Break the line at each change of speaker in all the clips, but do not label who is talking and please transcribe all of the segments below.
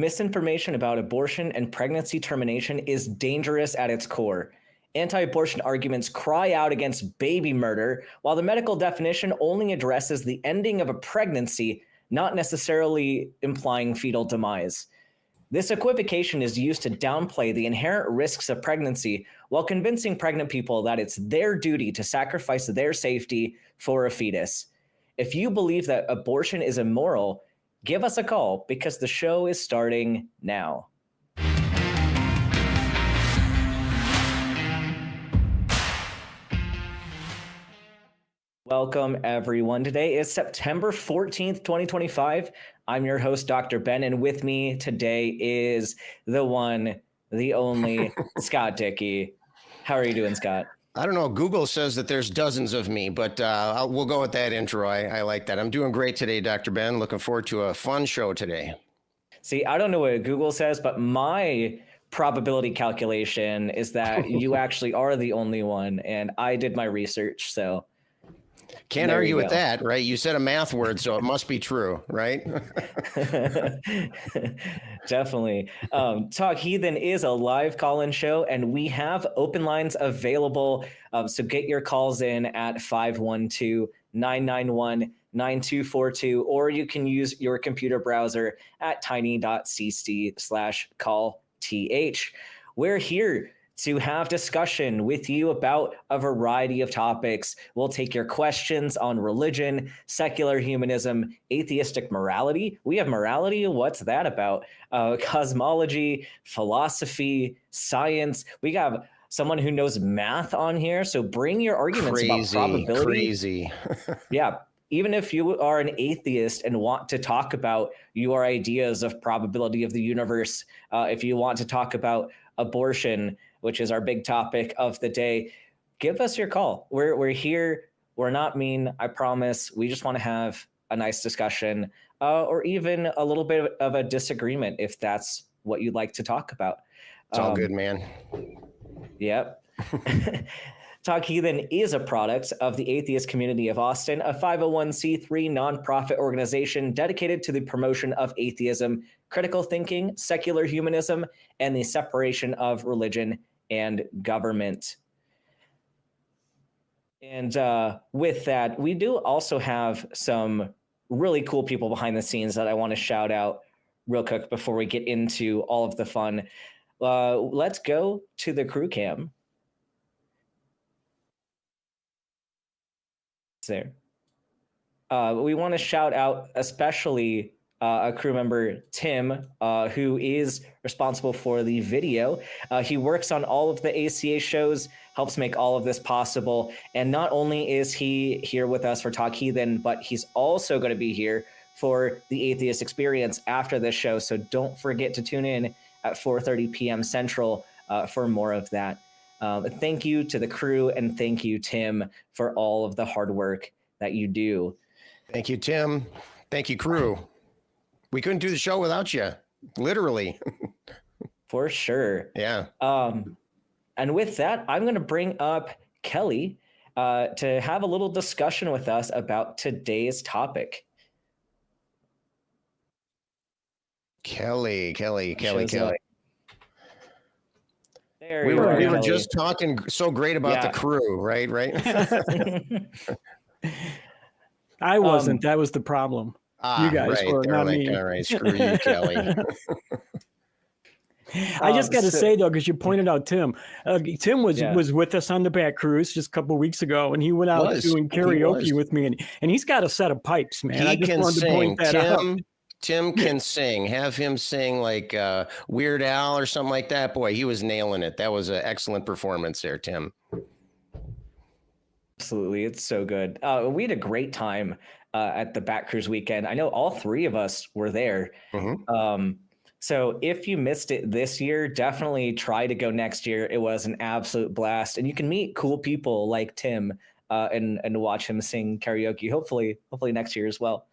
Misinformation about abortion and pregnancy termination is dangerous at its core. Anti-abortion arguments cry out against baby murder, while the medical definition only addresses the ending of a pregnancy, not necessarily implying fetal demise. This equivocation is used to downplay the inherent risks of pregnancy while convincing pregnant people that it's their duty to sacrifice their safety for a fetus. If you believe that abortion is immoral, give us a call because the show is starting now. Welcome, everyone. Today is September 14th, 2025. I'm your host, Dr. Ben, and with me today is the one, the only, Scott Dickie. How are you doing, Scott?
I don't know. Google says that there's dozens of me, but we'll go with that intro. I like that. I'm doing great today, Dr. Ben. Looking forward to a fun show today.
See, I don't know what Google says, but my probability calculation is that you actually are the only one, and I did my research, so...
Can't argue with that, right? You said a math word, so it must be true, right?
Definitely. Talk Heathen is a live call-in show, and we have open lines available. So get your calls in at 512-991-9242, or you can use your computer browser at tiny.cc/callth. We're here to have discussion with you about a variety of topics. We'll take your questions on religion, secular humanism, atheistic morality. We have morality. What's that about? Cosmology, philosophy, science. We have someone who knows math on here. So bring your arguments about probability.
Crazy.
Yeah. Even if you are an atheist and want to talk about your ideas of probability of the universe, if you want to talk about abortion, which is our big topic of the day, give us your call. We're here. We're not mean, I promise. We just want to have a nice discussion, or even a little bit of a disagreement if that's what you'd like to talk about.
It's all good, man.
Yep. Talk Heathen is a product of the Atheist Community of Austin, a 501c3 nonprofit organization dedicated to the promotion of atheism, critical thinking, secular humanism, and the separation of religion and government. And with that, we do also have some really cool people behind the scenes that I want to shout out real quick before we get into all of the fun. Let's go to the crew cam. There. We want to shout out especially a crew member, Tim, who is responsible for the video. He works on all of the ACA shows, helps make all of this possible. And not only is he here with us for Talk Heathen, but he's also going to be here for the Atheist Experience after this show. So don't forget to tune in at 4:30 p.m. Central for more of that. Thank you to the crew, and thank you, Tim, for all of the hard work that you do.
Thank you, Tim. Thank you, crew. We couldn't do the show without you, literally.
For sure.
Yeah.
And with that, I'm going to bring up Kelly to have a little discussion with us about today's topic.
Kelly.
We
were just talking so great about the crew, right?
I wasn't. That was the problem. You guys were, not me.
All right, screw you, Kelly.
I just got to say, though, because you pointed out Tim. Tim was with us on the back cruise just a couple of weeks ago, and he went out doing karaoke with me, and he's got a set of pipes, man.
I just wanted to point that out. Tim can sing. Have him sing like Weird Al or something like that. Boy, he was nailing it. That was an excellent performance there, Tim.
Absolutely. It's so good. We had a great time at the Back Cruise weekend. I know all three of us were there. Mm-hmm. So if you missed it this year, definitely try to go next year. It was an absolute blast. And you can meet cool people like Tim and watch him sing karaoke, hopefully next year as well.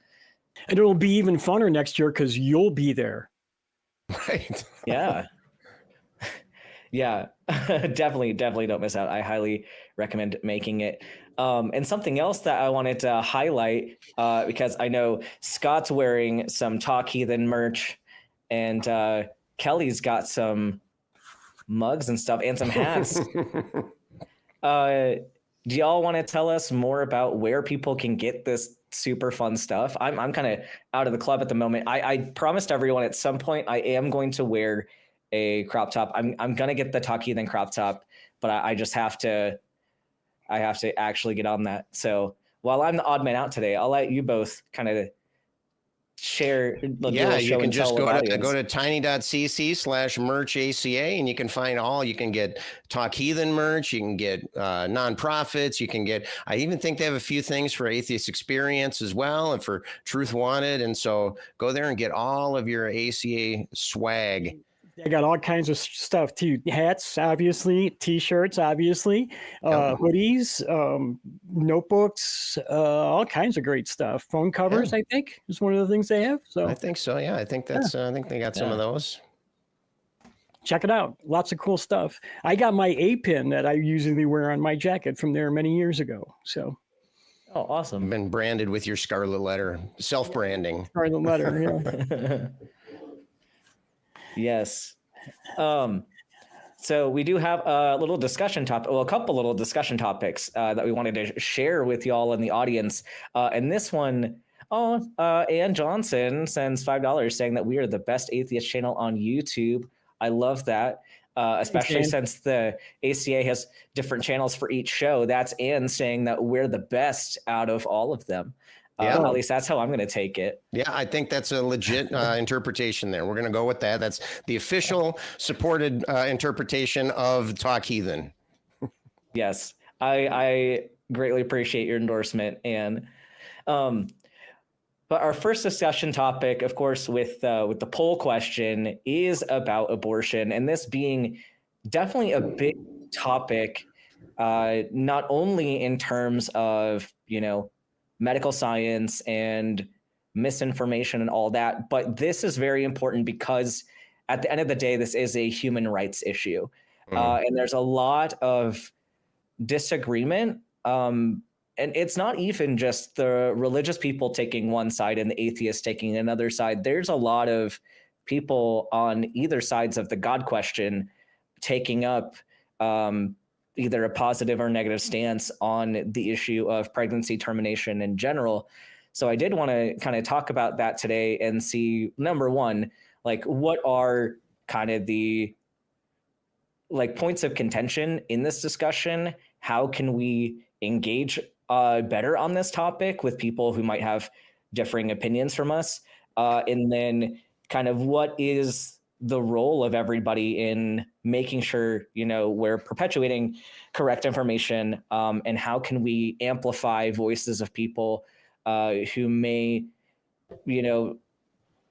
And it'll be even funner next year because you'll be there.
Right.
Yeah. Yeah, definitely don't miss out. I highly recommend making it. And something else that I wanted to highlight, because I know Scott's wearing some Talk Heathen merch, and Kelly's got some mugs and stuff and some hats. Do y'all want to tell us more about where people can get this super fun stuff? I'm kind of out of the club at the moment. I promised everyone at some point I am going to wear a crop top. I'm gonna get the Talk Heathen crop top, but I just have to actually get on that. So while I'm the odd man out today, I'll let you both kind of share.
Yeah, you can just go to tiny.cc/merch-ACA and you can find all. You can get Talk Heathen merch, you can get nonprofits, you can get, I even think they have a few things for Atheist Experience as well and for Truth Wanted. And so go there and get all of your ACA swag.
They got all kinds of stuff too. Hats, obviously, t-shirts, obviously, hoodies, notebooks, all kinds of great stuff. Phone covers, I think, is one of the things they have. So
I think so. Yeah, I think that's. I think they got some of those.
Check it out. Lots of cool stuff. I got my A pin that I usually wear on my jacket from there many years ago. So.
Oh, awesome!
Been branded with your scarlet letter, self-branding.
Scarlet letter. Yeah.
Yes. So we do have a little discussion topic, well, a couple little discussion topics that we wanted to share with y'all in the audience. And this one, Ann Johnson sends $5 saying that we are the best atheist channel on YouTube. I love that, especially since the ACA has different channels for each show. That's Ann saying that we're the best out of all of them. At least that's how I'm going to take it.
Yeah, I think that's a legit interpretation there. We're going to go with that. That's the official supported interpretation of Talk Heathen.
Yes, I greatly appreciate your endorsement. And but our first discussion topic, of course, with the poll question is about abortion. And this being definitely a big topic, not only in terms of, medical science and misinformation and all that, but this is very important because at the end of the day, this is a human rights issue. And there's a lot of disagreement. And it's not even just the religious people taking one side and the atheists taking another side. There's a lot of people on either sides of the God question taking up either a positive or negative stance on the issue of pregnancy termination in general. So I did want to kind of talk about that today and see, number one, like what are kind of the points of contention in this discussion? How can we engage better on this topic with people who might have differing opinions from us? And then kind of what is the role of everybody in making sure, we're perpetuating correct information, and how can we amplify voices of people who may,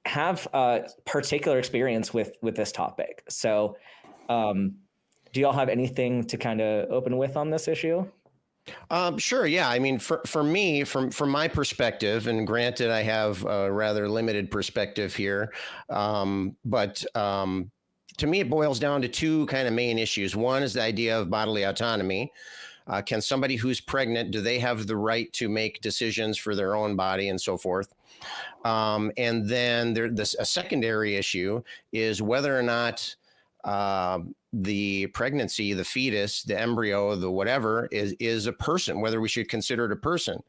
have a particular experience with this topic. So do y'all have anything to kind of open with on this issue?
Sure. Yeah. I mean, for me, from my perspective, and granted, I have a rather limited perspective here, but to me, it boils down to two kind of main issues. One is the idea of bodily autonomy. Can somebody who's pregnant, do they have the right to make decisions for their own body and so forth? And then a secondary issue is whether or not the pregnancy, the fetus, the embryo, the whatever is a person, whether we should consider it a person.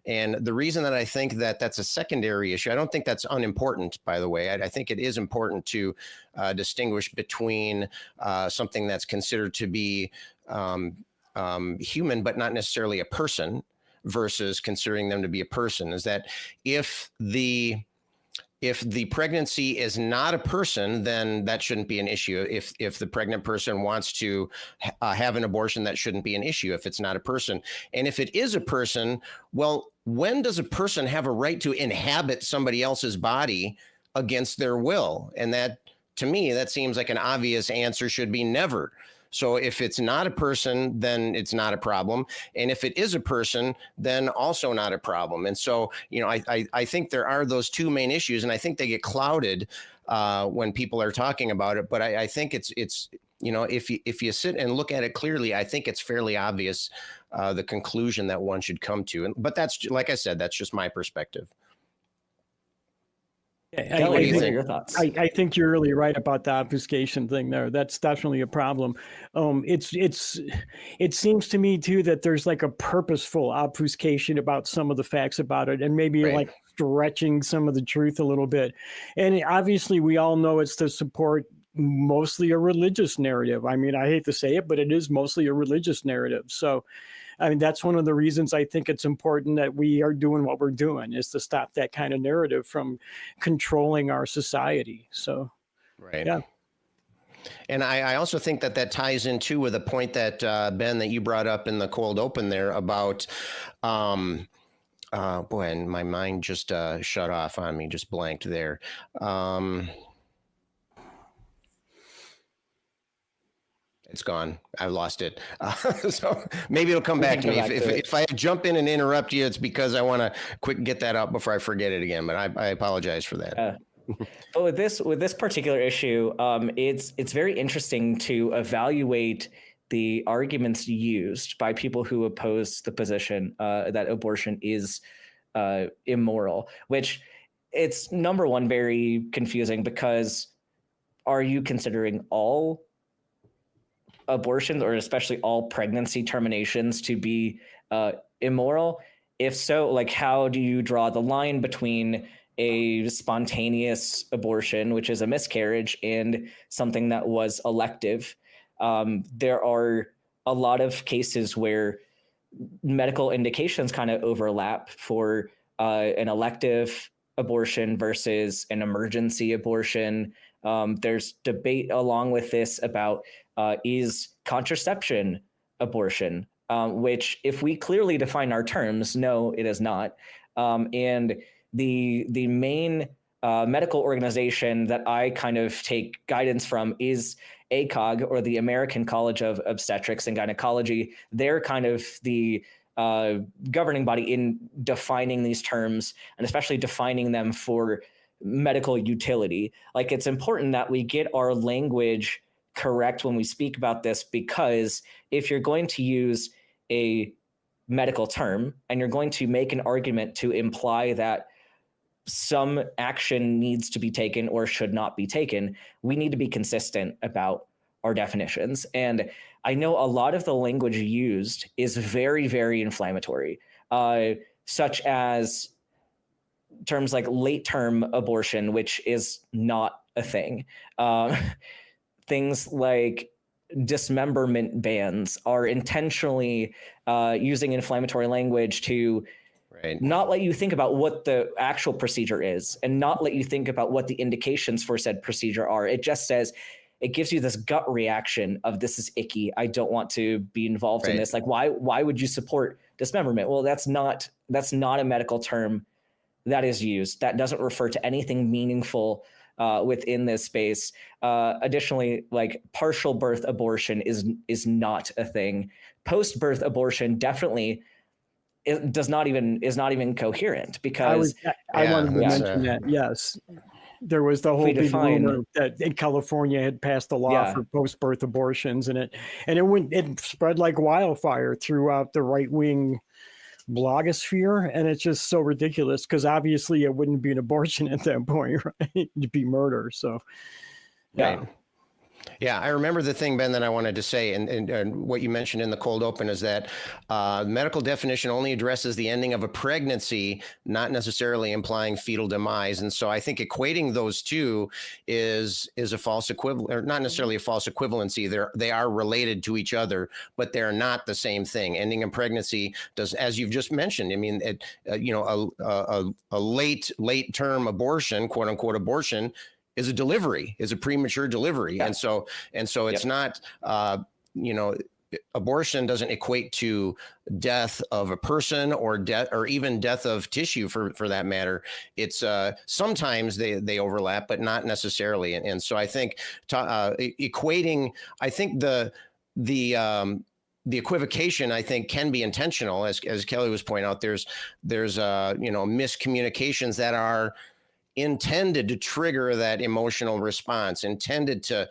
And the reason that I think that that's a secondary issue, I don't think that's unimportant, by the way. I think it is important to distinguish between something that's considered to be human, but not necessarily a person, versus considering them to be a person, is that if the pregnancy is not a person, then that shouldn't be an issue. If the pregnant person wants to have an abortion, that shouldn't be an issue if it's not a person. And if it is a person, well, when does a person have a right to inhabit somebody else's body against their will? And that, to me, that seems like an obvious answer should be never. So if it's not a person, then it's not a problem. And if it is a person, then also not a problem. And so, I think there are those two main issues, and I think they get clouded when people are talking about it. But I think it's if you sit and look at it clearly, I think it's fairly obvious the conclusion that one should come to. But that's, like I said, that's just my perspective. Kelly, what do you think?
Your thoughts?
I think you're really right about the obfuscation thing there. That's definitely a problem. It seems to me too that there's like a purposeful obfuscation about some of the facts about it, and maybe
Right.
like stretching some of the truth a little bit. And obviously, we all know it's to support mostly a religious narrative. I mean, I hate to say it, but it is mostly a religious narrative. So, I mean, that's one of the reasons I think it's important that we are doing what we're doing, is to stop that kind of narrative from controlling our society. So,
Right.
yeah.
And I also think that ties in too with a point that Ben, that you brought up in the cold open there about, boy, and my mind just shut off on me, just blanked there. It's gone. I've lost it. So maybe it'll come back to me. If I jump in and interrupt you, it's because I want to quick get that out before I forget it again. But I apologize for that.
But with this particular issue, it's very interesting to evaluate the arguments used by people who oppose the position that abortion is immoral, which it's, number one, very confusing, because are you considering all abortions, or especially all pregnancy terminations, to be immoral? If so, like, how do you draw the line between a spontaneous abortion, which is a miscarriage, and something that was elective? There are a lot of cases where medical indications kind of overlap for an elective abortion versus an emergency abortion. There's debate along with this about is contraception abortion, which, if we clearly define our terms, no, it is not. And the main medical organization that I kind of take guidance from is ACOG, or the American College of Obstetrics and Gynecology. They're kind of the governing body in defining these terms, and especially defining them for medical utility. Like, it's important that we get our language correct when we speak about this, because if you're going to use a medical term and you're going to make an argument to imply that some action needs to be taken or should not be taken, we need to be consistent about our definitions. And I know a lot of the language used is very, very inflammatory, such as terms like late-term abortion, which is not a thing. Things like dismemberment bans are intentionally using inflammatory language to not let you think about what the actual procedure is, and not let you think about what the indications for said procedure are. It just says, it gives you this gut reaction of, this is icky, I don't want to be involved in this. Like, why would you support dismemberment? Well, that's not a medical term that is used. That doesn't refer to anything meaningful within this space. Additionally, like, partial birth abortion is not a thing. Post-birth abortion definitely is not even coherent, because
I wanted to mention that. Yes, there was the whole big rumor that in California had passed a law for post-birth abortions, and it spread like wildfire throughout the right-wing blogosphere, and it's just so ridiculous, because obviously it wouldn't be an abortion at that point, right? It'd be murder. So
Yeah, I remember the thing, Ben, that I wanted to say, and what you mentioned in the cold open, is that medical definition only addresses the ending of a pregnancy, not necessarily implying fetal demise. And so I think equating those two is a false equivalent, or not necessarily a false equivalency. They are related to each other, but they're not the same thing. Ending a pregnancy does, as you've just mentioned, I mean, a late term abortion, quote unquote abortion, is a delivery, is a premature delivery. Yeah. And so it's not, abortion doesn't equate to death of a person, or even death of tissue for that matter. It's sometimes they overlap, but not necessarily. And so I think equating, I think the equivocation, I think, can be intentional, as Kelly was pointing out. There's miscommunications that are intended to trigger that emotional response, intended to,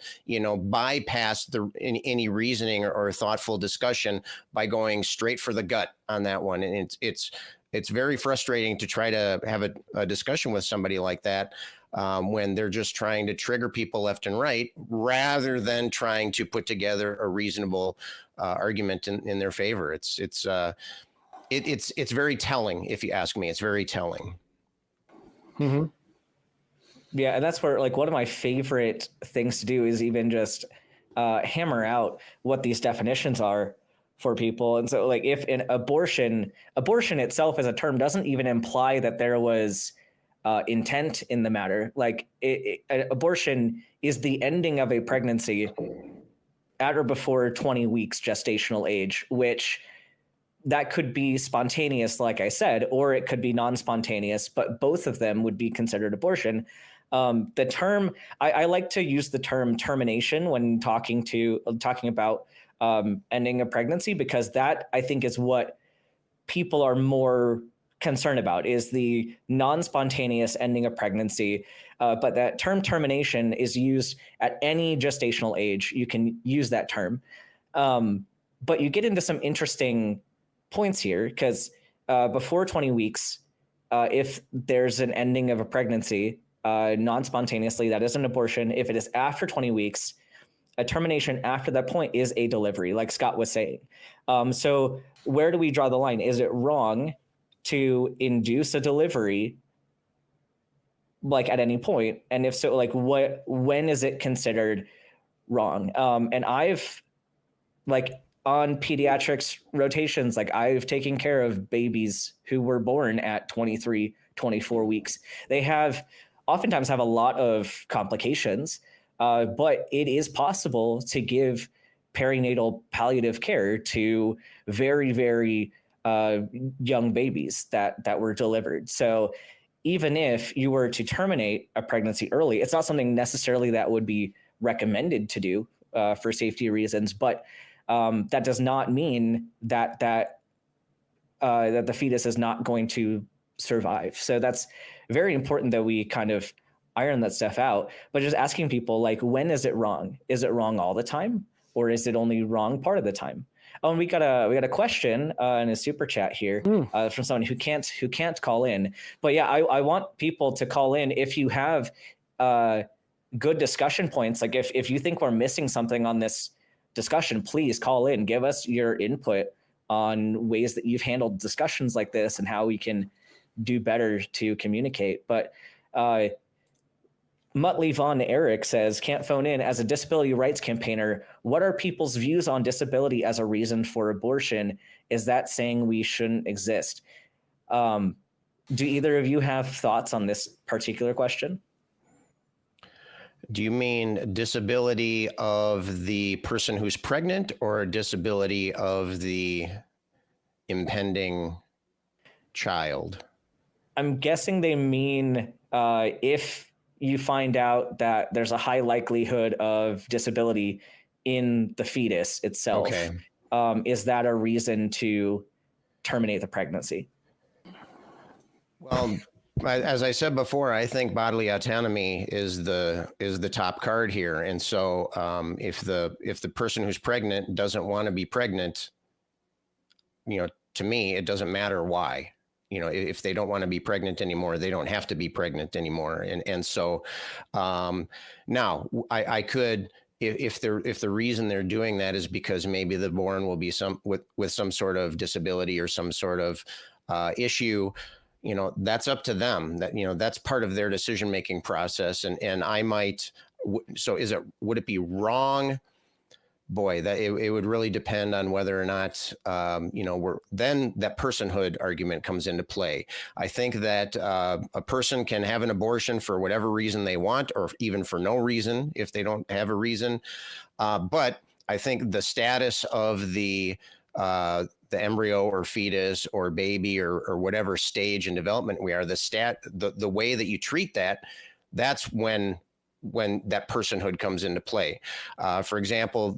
bypass any reasoning or thoughtful discussion by going straight for the gut on that one. And it's very frustrating to try to have a discussion with somebody like that, when they're just trying to trigger people left and right, rather than trying to put together a reasonable argument in their favor. It's very telling, if you ask me. It's very telling.
Mm-hmm.
Yeah, and that's where, like, one of my favorite things to do is even just hammer out what these definitions are for people. And so, like, if an abortion itself as a term doesn't even imply that there was intent in the matter. Like, abortion is the ending of a pregnancy at or before 20 weeks gestational age, which that could be spontaneous, like I said, or it could be non-spontaneous, but both of them would be considered abortion. The term, I like to use the term termination when talking about ending a pregnancy, because that, I think, is what people are more concerned about, is the non-spontaneous ending of pregnancy. But that term termination is used at any gestational age. You can use that term. But you get into some interesting points here, because before 20 weeks, if there's an ending of a pregnancy non-spontaneously, that is an abortion. If it is after 20 weeks, a termination after that point is a delivery, like Scott was saying. So where do we draw the line? Is it wrong to induce a delivery, like, at any point? And if so, like, when is it considered wrong? And I've, like, on pediatrics rotations, like, I've taken care of babies who were born at 23, 24 weeks. They oftentimes have a lot of complications, but it is possible to give perinatal palliative care to very, very young babies that were delivered. So even if you were to terminate a pregnancy early, it's not something necessarily that would be recommended to do for safety reasons, but that does not mean that the fetus is not going to survive. So that's very important that we kind of iron that stuff out. But just asking people, like, when is it wrong? Is it wrong all the time, or is it only wrong part of the time? Oh, and we got a question in a super chat here from someone who can't call in. But yeah, I want people to call in if you have good discussion points. Like, if you think we're missing something on this discussion, please call in. Give us your input on ways that you've handled discussions like this and how we can do better to communicate. But Muttley Von Eric says, can't phone in. As a disability rights campaigner, what are people's views on disability as a reason for abortion? Is that saying we shouldn't exist? Do either of you have thoughts on this particular question?
Do you mean disability of the person who's pregnant, or disability of the impending child?
I'm guessing they mean if you find out that there's a high likelihood of disability in the fetus itself,
okay.
Is that a reason to terminate the pregnancy?
Well, as I said before, I think bodily autonomy is the top card here. And so if the person who's pregnant doesn't want to be pregnant, to me, it doesn't matter why. If they don't want to be pregnant anymore, they don't have to be pregnant anymore. And so now I could, if the reason they're doing that is because maybe the born will be with some sort of disability or some sort of issue, that's up to them. That's part of their decision-making process. And I might, so would it be wrong? Boy, that it would really depend on whether or not, then that personhood argument comes into play. I think that a person can have an abortion for whatever reason they want, or even for no reason if they don't have a reason. But I think the status of the embryo or fetus or baby or whatever stage in development we are, the way that you treat that, that's when that personhood comes into play. For example,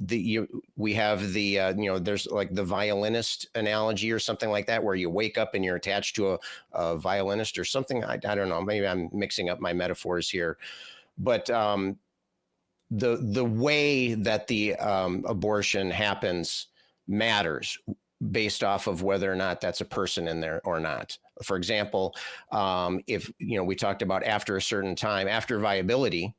we have there's like the violinist analogy or something like that, where you wake up and you're attached to a violinist or something. I don't know, maybe I'm mixing up my metaphors here, but the way that the abortion happens matters based off of whether or not that's a person in there or not. For example, if, we talked about after a certain time, after viability,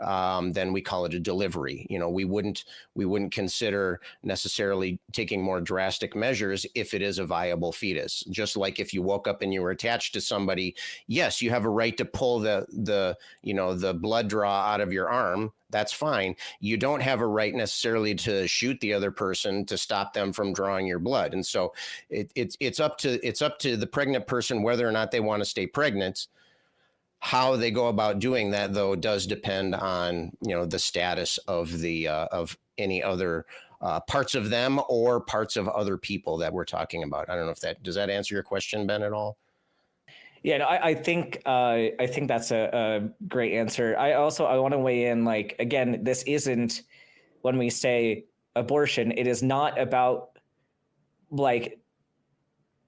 then we call it a delivery. We wouldn't consider necessarily taking more drastic measures if it is a viable fetus. Just like if you woke up and you were attached to somebody, yes, you have a right to pull the blood draw out of your arm. That's fine. You don't have a right necessarily to shoot the other person to stop them from drawing your blood. And so it's up to the pregnant person whether or not they want to stay pregnant. How they go about doing that, though, does depend on, the status of of any other parts of them or parts of other people that we're talking about. I don't know if does that answer your question, Ben, at all?
Yeah, no, I think that's a great answer. I want to weigh in. Like, again, this isn't, when we say abortion, it is not about like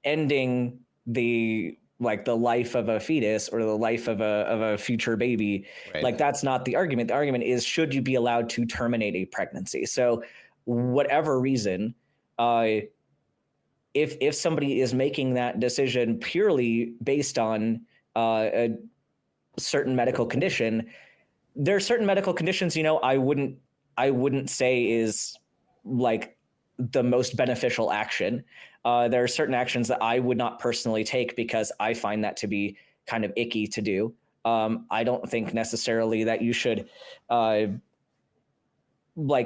ending the life of a fetus or the life of a future baby. Right. Like, that's not the argument. The argument is, should you be allowed to terminate a pregnancy? So whatever reason, if somebody is making that decision purely based on a certain medical condition, there are certain medical conditions, I wouldn't say is like the most beneficial action. There are certain actions that I would not personally take because I find that to be kind of icky to do. I don't think necessarily that you should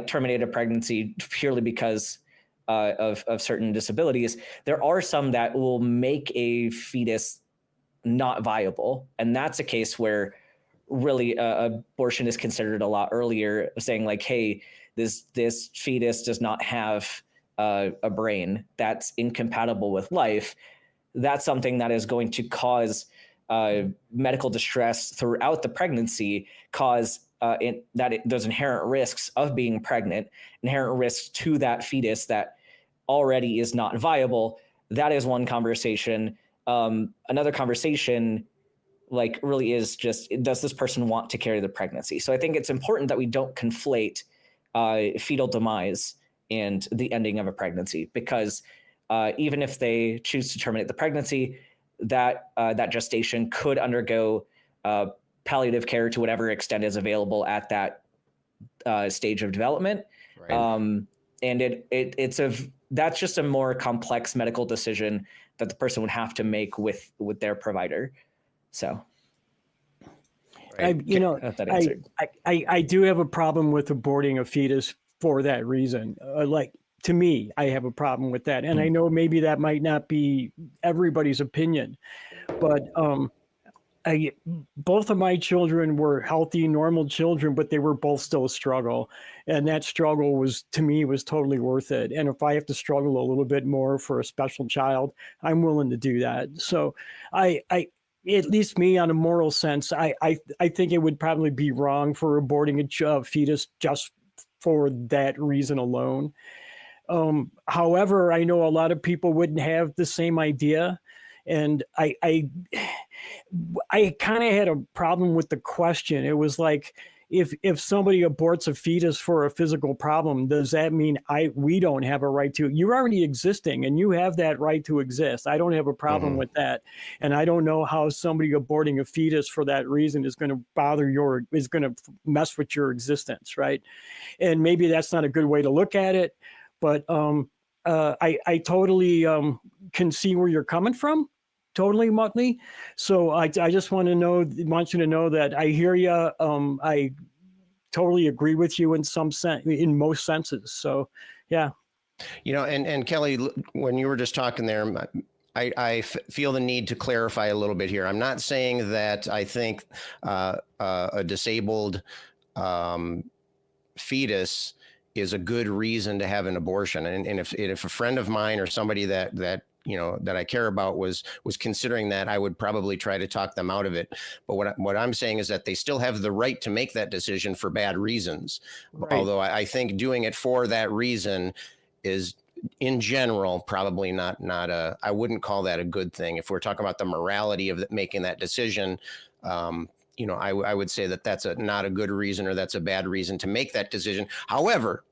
terminate a pregnancy purely because of certain disabilities. There are some that will make a fetus not viable. And that's a case where really abortion is considered a lot earlier, saying like, hey, this fetus does not have a brain that's incompatible with life. That's something that is going to cause medical distress throughout the pregnancy, cause there's inherent risks of being pregnant, inherent risks to that fetus that already is not viable. That is one conversation. Another conversation really is just, does this person want to carry the pregnancy? So I think it's important that we don't conflate fetal demise and the ending of a pregnancy, because even if they choose to terminate the pregnancy, that gestation could undergo palliative care to whatever extent is available at that stage of development. Right. And that's just a more complex medical decision that the person would have to make with their provider. So,
right. I do have a problem with aborting a fetus for that reason. To me, I have a problem with that. And I know maybe that might not be everybody's opinion, but both of my children were healthy, normal children, but they were both still a struggle. And that struggle was totally worth it. And if I have to struggle a little bit more for a special child, I'm willing to do that. So at least me, on a moral sense, I think it would probably be wrong for aborting a fetus just for that reason alone. However, I know a lot of people wouldn't have the same idea. And I kind of had a problem with the question. It was like, if somebody aborts a fetus for a physical problem, does that mean we don't have a right to? You're already existing and you have that right to exist. I don't have a problem with that. And I don't know how somebody aborting a fetus for that reason is going to is going to mess with your existence, right? And maybe that's not a good way to look at it, but I totally can see where you're coming from. Totally, Muttley. So I just want you to know that I hear you. I totally agree with you in most senses. So, yeah.
And Kelly, when you were just talking there, I feel the need to clarify a little bit here. I'm not saying that I think a disabled fetus is a good reason to have an abortion. And if a friend of mine or somebody that I care about was considering that, I would probably try to talk them out of it. But what I'm saying is that they still have the right to make that decision for bad reasons. Right. Although I think doing it for that reason is, in general, probably not I wouldn't call that a good thing. If we're talking about the morality of making that decision, I would say that that's not a good reason, or that's a bad reason to make that decision. However,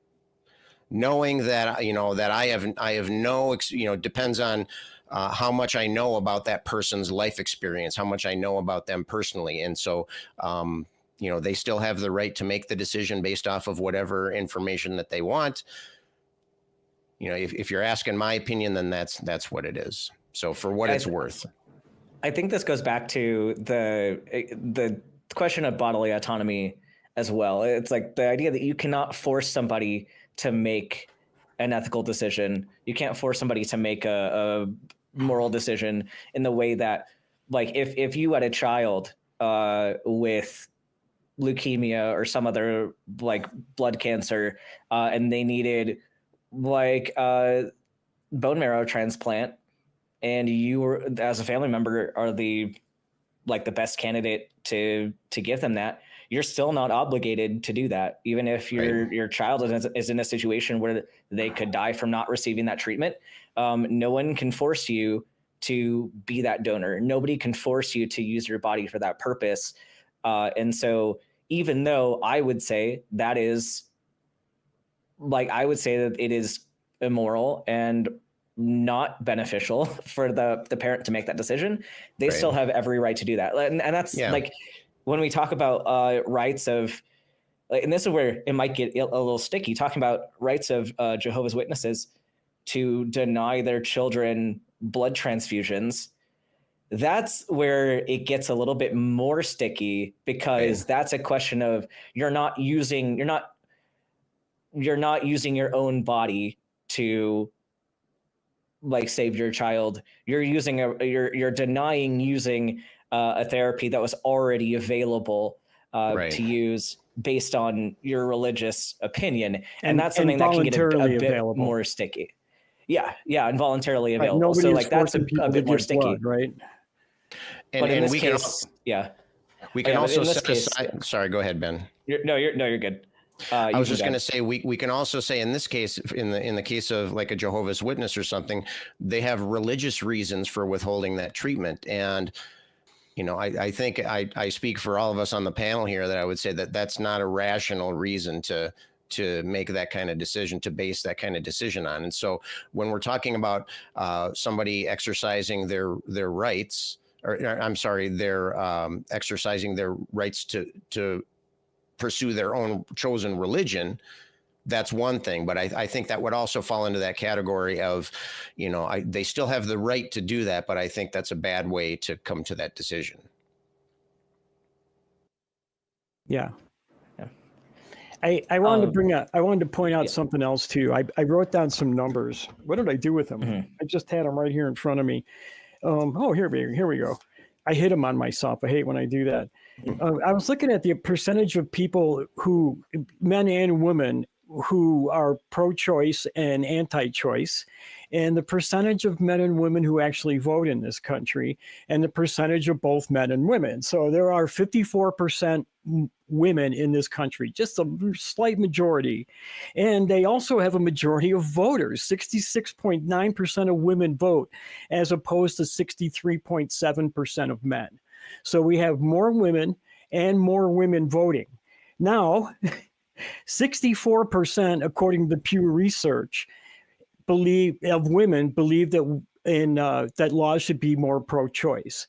knowing that, that I have no, depends on how much I know about that person's life experience, how much I know about them personally. And so, they still have the right to make the decision based off of whatever information that they want. If you're asking my opinion, then that's what it is. So for what it's worth.
I think this goes back to the question of bodily autonomy as well. It's like the idea that you cannot force somebody to make an ethical decision. You can't force somebody to make a moral decision in the way that, like, if you had a child with leukemia or some other like blood cancer, and they needed like a bone marrow transplant, and you were, as a family member, are the best candidate to give them that, you're still not obligated to do that, even if your child is in a situation where they could die from not receiving that treatment. No one can force you to be that donor. Nobody can force you to use your body for that purpose. And so even though I would say that is I would say that it is immoral and not beneficial for the parent to make that decision, they still have every right to do that. And that's when we talk about rights of, and this is where it might get a little sticky, talking about rights of Jehovah's Witnesses to deny their children blood transfusions. That's where it gets a little bit more sticky, because that's a question of you're not using your own body to save your child. You're denying using a therapy that was already available to use based on your religious opinion. And that's something that can get a bit more sticky. Yeah, involuntarily available. So that's a bit more sticky.
Blood, right?
And in this case, we can also set aside. Sorry, go ahead, Ben.
You're good.
I was just going to say, we can also say in this case, in the case of like a Jehovah's Witness or something, they have religious reasons for withholding that treatment. And, I think I speak for all of us on the panel here that I would say that that's not a rational reason to make that kind of decision, to base that kind of decision on. And so when we're talking about somebody exercising their rights, exercising their rights to pursue their own chosen religion, that's one thing. But I think that would also fall into that category of, they still have the right to do that, but I think that's a bad way to come to that decision.
Yeah. I wanted to point out something else too. I wrote down some numbers. What did I do with them?
Mm-hmm.
I just had them right here in front of me. Here we go. I hit them on myself. I hate when I do that. I was looking at the percentage of people men and women, who are pro-choice and anti-choice, and the percentage of men and women who actually vote in this country, and the percentage of both men and women. So there are 54% women in this country, just a slight majority. And they also have a majority of voters. 66.9% of women vote, as opposed to 63.7% of men. So we have more women and more women voting. Now, 64%, according to Pew Research, believe that that laws should be more pro-choice.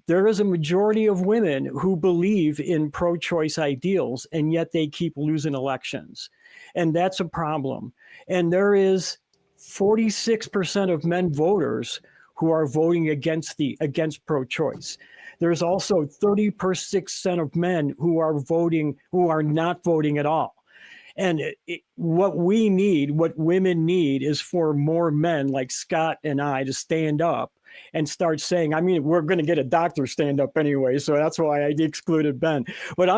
There is a majority of women who believe in pro-choice ideals, and yet they keep losing elections. And that's a problem. And there is 46% of men voters who are voting against pro-choice. There's also 30% of men who are not voting at all. And what women need is for more men like Scott and I to stand up and start saying, we're going to get a doctor stand up anyway, so that's why I excluded Ben. But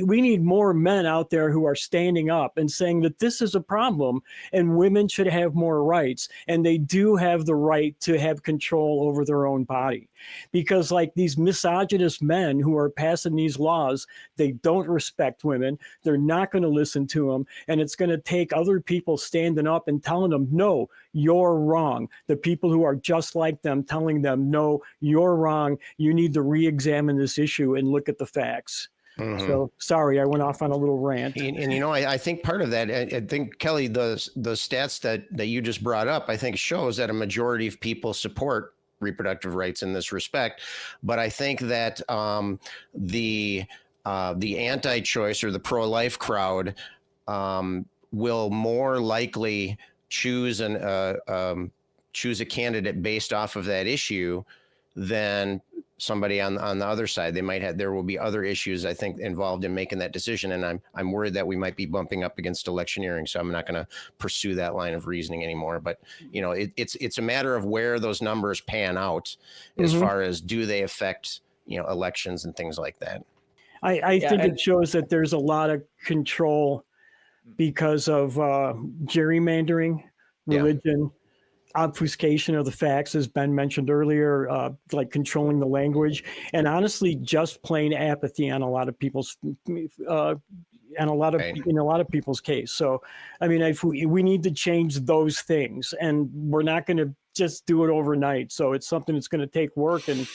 we need more men out there who are standing up and saying that this is a problem and women should have more rights, and they do have the right to have control over their own body. Because these misogynist men who are passing these laws, they don't respect women. They're not going to listen to them. And it's going to take other people standing up and telling them, no, you're wrong. The people who are just like them telling them, no, you're wrong. You need to re-examine this issue and look at the facts. So sorry, I went off on a little rant.
And you know, I think part of that, I think, Kelly, the stats that you just brought up, I think shows that a majority of people support reproductive rights in this respect. But I think that the anti-choice or the pro-life crowd will more likely choose a candidate based off of that issue than somebody on the other side. There will be other issues, I think, involved in making that decision. And I'm worried that we might be bumping up against electioneering. So I'm not going to pursue that line of reasoning anymore. But, you know, it's a matter of where those numbers pan out as far as do they affect, you know, elections and things like that.
I think it shows that there's a lot of control because of gerrymandering, religion, obfuscation of the facts, as Ben mentioned earlier, like controlling the language, and honestly, just plain apathy on a lot of people's, in a lot of people's case. So, I mean, if we need to change those things, and we're not going to just do it overnight. So it's something that's going to take work, and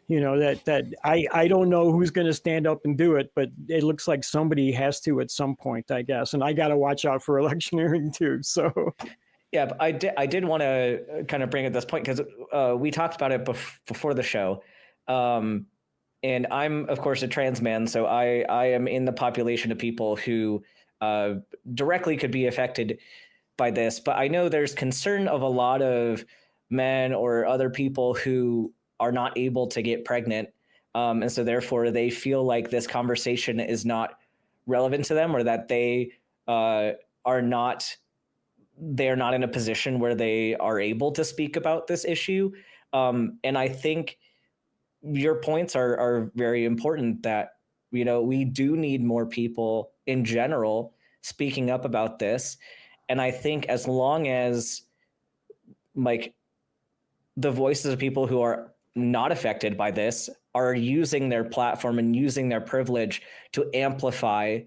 you know that I don't know who's going to stand up and do it, but it looks like somebody has to at some point, I guess. And I got to watch out for electioneering too. So.
Yeah, but I did want to kind of bring at this point because we talked about it before the show, and I'm of course a trans man, so I am in the population of people who directly could be affected by this. But I know there's concern of a lot of men or other people who are not able to get pregnant, and so therefore they feel like this conversation is not relevant to them, or that they are not in a position where they are able to speak about this issue. And I think your points are very important, that, you know, we do need more people in general speaking up about this. And I think as long as like the voices of people who are not affected by this are using their platform and using their privilege to amplify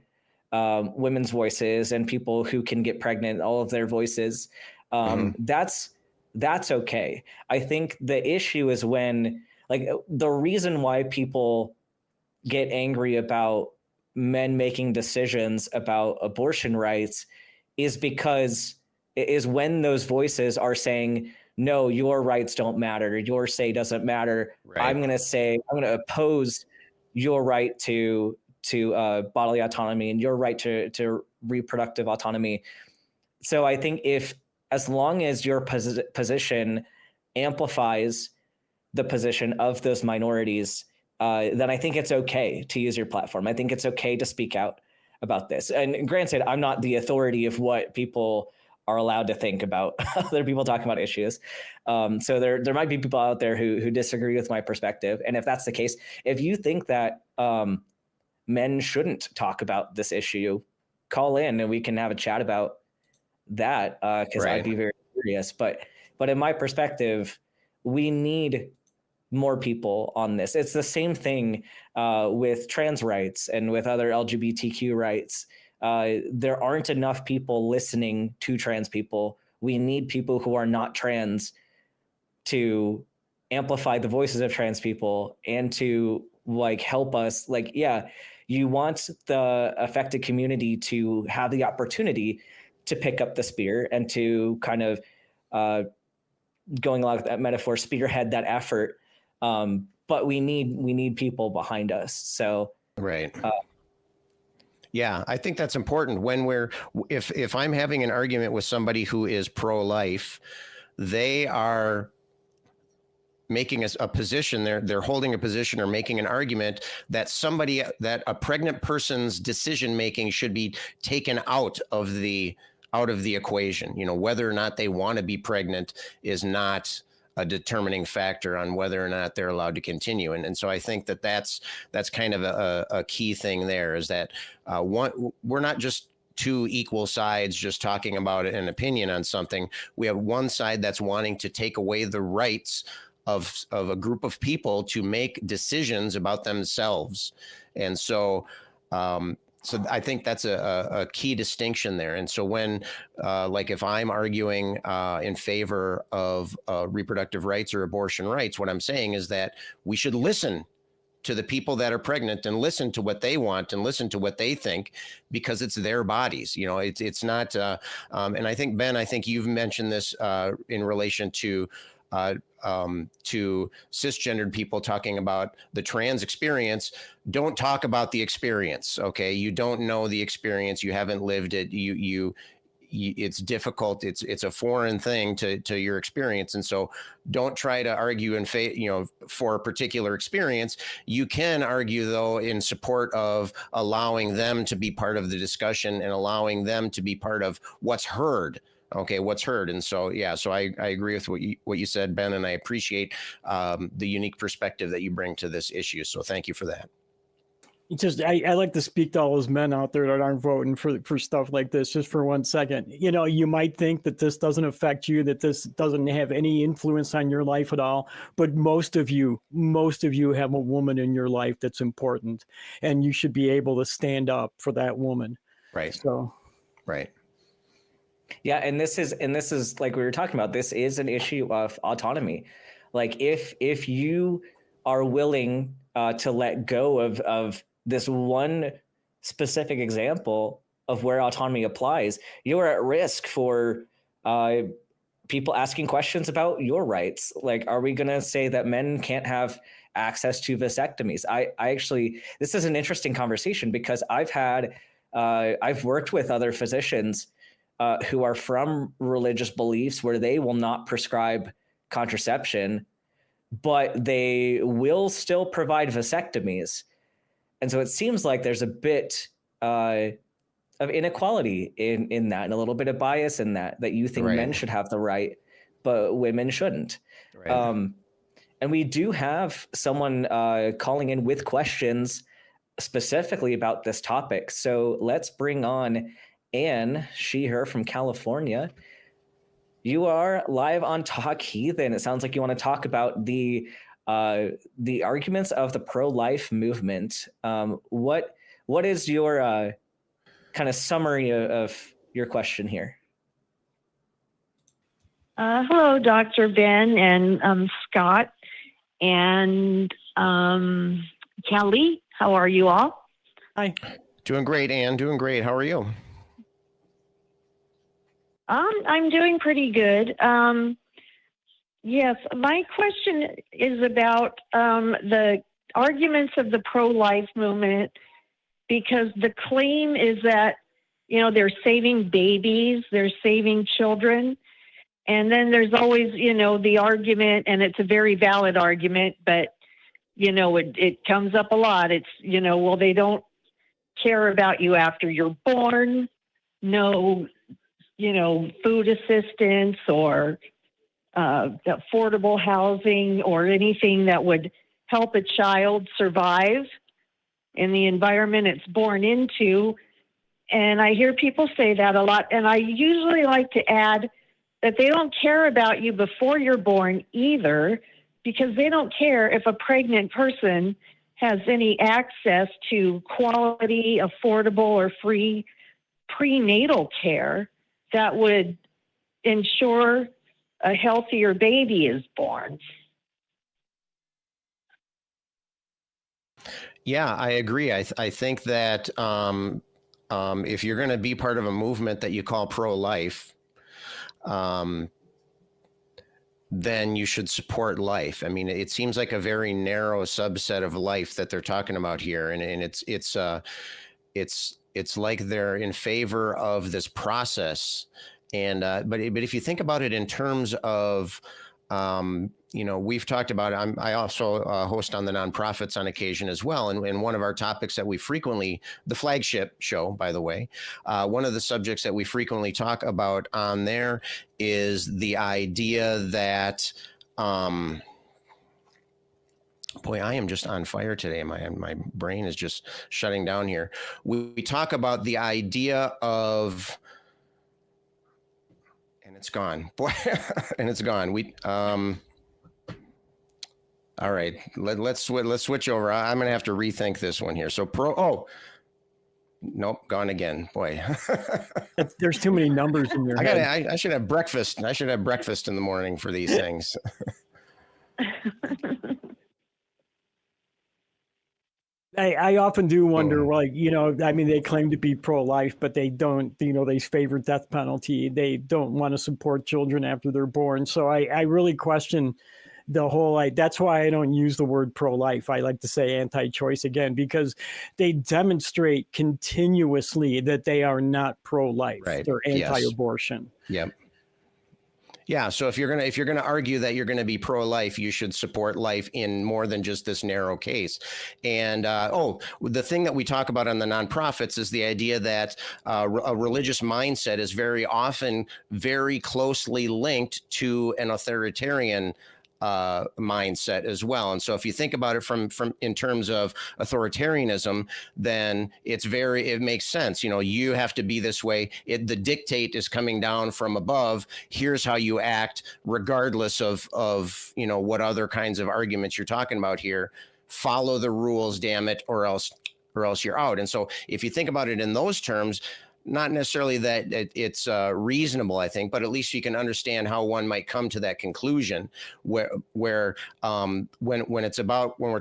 women's voices and people who can get pregnant, all of their voices, that's okay. I think the issue is when, like, the reason why people get angry about men making decisions about abortion rights is because it is when those voices are saying, no, your rights don't matter, your say doesn't matter. Right. I'm going to oppose your right to bodily autonomy and your right to reproductive autonomy. So I think as long as your position amplifies the position of those minorities, then I think it's okay to use your platform. I think it's okay to speak out about this. And granted, I'm not the authority of what people are allowed to think about other people talking about issues. So there might be people out there who disagree with my perspective. And if that's the case, if you think that men shouldn't talk about this issue, call in and we can have a chat about that, because I'd be very curious. But in my perspective, we need more people on this. It's the same thing with trans rights and with other LGBTQ rights. There aren't enough people listening to trans people. We need people who are not trans to amplify the voices of trans people and to like help us. Like, yeah, you want the affected community to have the opportunity to pick up the spear and to kind of, going along with that metaphor, spearhead that effort. But we need people behind us. So
right. Yeah, I think that's important. When if I'm having an argument with somebody who is pro-life, they are making a position, they're holding a position or making an argument that a pregnant person's decision making should be taken out of the equation. You know, whether or not they want to be pregnant is not a determining factor on whether or not they're allowed to continue. And so I think that's kind of a key thing there, is that we're not just two equal sides just talking about an opinion on something. We have one side that's wanting to take away the rights of a group of people to make decisions about themselves. And so I think that's a key distinction there. And so when, like if I'm arguing in favor of reproductive rights or abortion rights, what I'm saying is that we should listen to the people that are pregnant and listen to what they want and listen to what they think, because it's their bodies. You know, it's not. And I think, Ben, I think you've mentioned this in relation to cisgendered people talking about the trans experience. Don't talk about the experience. Okay. You don't know the experience. You haven't lived it. It's difficult. It's a foreign thing to your experience. And so don't try to argue for a particular experience. You can argue, though, in support of allowing them to be part of the discussion and allowing them to be part of what's heard. Okay, what's heard. And so, yeah, so I agree with what you said, Ben, and I appreciate the unique perspective that you bring to this issue. So thank you for that.
I like to speak to all those men out there that aren't voting for stuff like this, just for 1 second. You know, you might think that this doesn't affect you, that this doesn't have any influence on your life at all, but most of you have a woman in your life that's important, and you should be able to stand up for that woman.
Right.
So,
right.
Yeah, and this is like we were talking about. This is an issue of autonomy. Like if you are willing to let go of this one specific example of where autonomy applies, you are at risk for people asking questions about your rights. Like, are we going to say that men can't have access to vasectomies? I actually, this is an interesting conversation, because I've worked with other physicians who are from religious beliefs where they will not prescribe contraception, but they will still provide vasectomies. And so it seems like there's a bit of inequality in that, and a little bit of bias in that you think men should have the right, but women shouldn't. Right. And we do have someone calling in with questions specifically about this topic. So let's bring on Anne, her from California. You are live on Talk Heathen. It sounds like you want to talk about the arguments of the pro-life movement. What is your kind of summary of your question here?
Hello, Dr. Ben and Scott and Kelly. How are you all?
Hi.
Doing great, Anne. Doing great. How are you?
I'm doing pretty good. Yes, my question is about the arguments of the pro-life movement, because the claim is that, they're saving babies, they're saving children. And then there's always, the argument, and it's a very valid argument, but, it comes up a lot. It's, well, they don't care about you after you're born. No, food assistance or affordable housing or anything that would help a child survive in the environment it's born into. And I hear people say that a lot. And I usually like to add that they don't care about you before you're born either, because they don't care if a pregnant person has any access to quality, affordable, or free prenatal care that would ensure a healthier baby is born.
Yeah, I agree. I think that if you're going to be part of a movement that you call pro-life, then you should support life. I mean, it seems like a very narrow subset of life that they're talking about here, and it's like they're in favor of this process. And but if you think about it in terms of we've talked about it. I also host on the nonprofits on occasion as well. And one of our topics that we frequently, the flagship show, by the way, one of the subjects that we frequently talk about on there is the idea that, boy, I am just on fire today. My brain is just shutting down here. We talk about the idea of, and it's gone, boy, and it's gone. All right, let's switch over. I'm going to have to rethink this one here. So nope, gone again. Boy,
there's too many numbers in your head.
I should have breakfast. I should have breakfast in the morning for these things.
I often do wonder, like, I mean, they claim to be pro-life, but they don't, they favor death penalty. They don't want to support children after they're born. So I really question the whole, that's why I don't use the word pro-life. I like to say anti-choice again, because they demonstrate continuously that they are not pro-life.
Right.
They're anti-abortion.
Yep. Yeah. So if you're gonna argue that you're gonna be pro-life, you should support life in more than just this narrow case. And the thing that we talk about on the nonprofits is the idea that a religious mindset is very often very closely linked to an authoritarian mindset as well. And so if you think about it from in terms of authoritarianism, then it makes sense. You have to be this way. The dictate is coming down from above. Here's how you act, regardless of what other kinds of arguments you're talking about here. Follow the rules, damn it, or else you're out. And so if you think about it in those terms, not necessarily that it's reasonable, I think, but at least you can understand how one might come to that conclusion when we're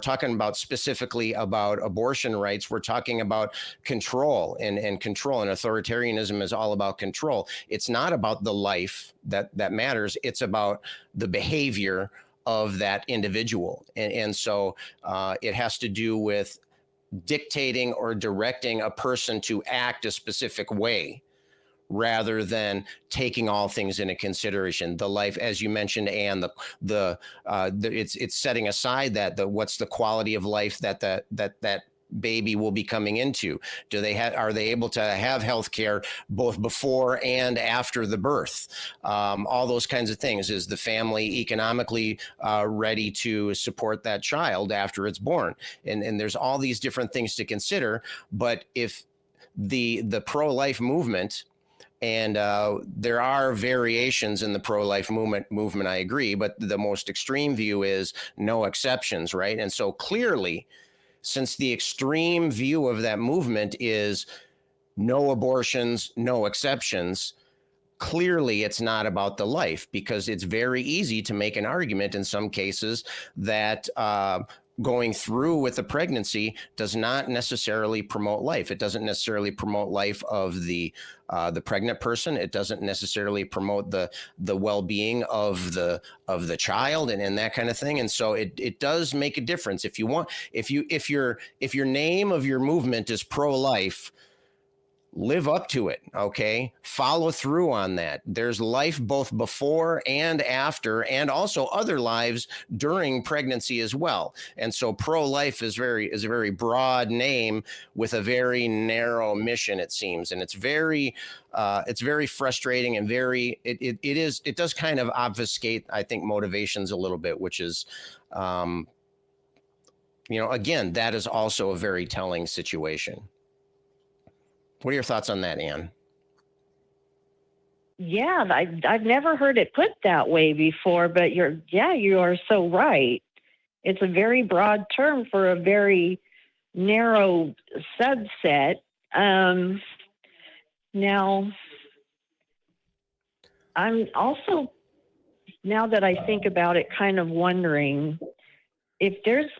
talking about specifically about abortion rights, we're talking about control and control, and authoritarianism is all about control. It's not about the life that matters. It's about the behavior of that individual. And so it has to do with dictating or directing a person to act a specific way rather than taking all things into consideration. The life, as you mentioned, and it's setting aside what's the quality of life that baby will be coming into. Are they able to have health care both before and after the birth? All those kinds of things. Is the family economically ready to support that child after it's born? And there's all these different things to consider. But if the pro-life movement, and there are variations in the pro-life movement, I agree, but the most extreme view is no exceptions, right? And so clearly, since the extreme view of that movement is no abortions, no exceptions, clearly it's not about the life, because it's very easy to make an argument in some cases that going through with a pregnancy does not necessarily promote life. It doesn't necessarily promote life of the pregnant person. It doesn't necessarily promote the well-being of the child and that kind of thing. And so it does make a difference. If your name of your movement is pro-life, live up to it. Okay. Follow through on that. There's life both before and after, and also other lives during pregnancy as well. And so pro-life is a very broad name with a very narrow mission, it seems. And it's very frustrating, and it does kind of obfuscate, I think, motivations a little bit, which is, again, that is also a very telling situation. What are your thoughts on that, Anne?
Yeah, I've never heard it put that way before, but you are so right. It's a very broad term for a very narrow subset. Now, I'm also, now that I think about it, kind of wondering if there's,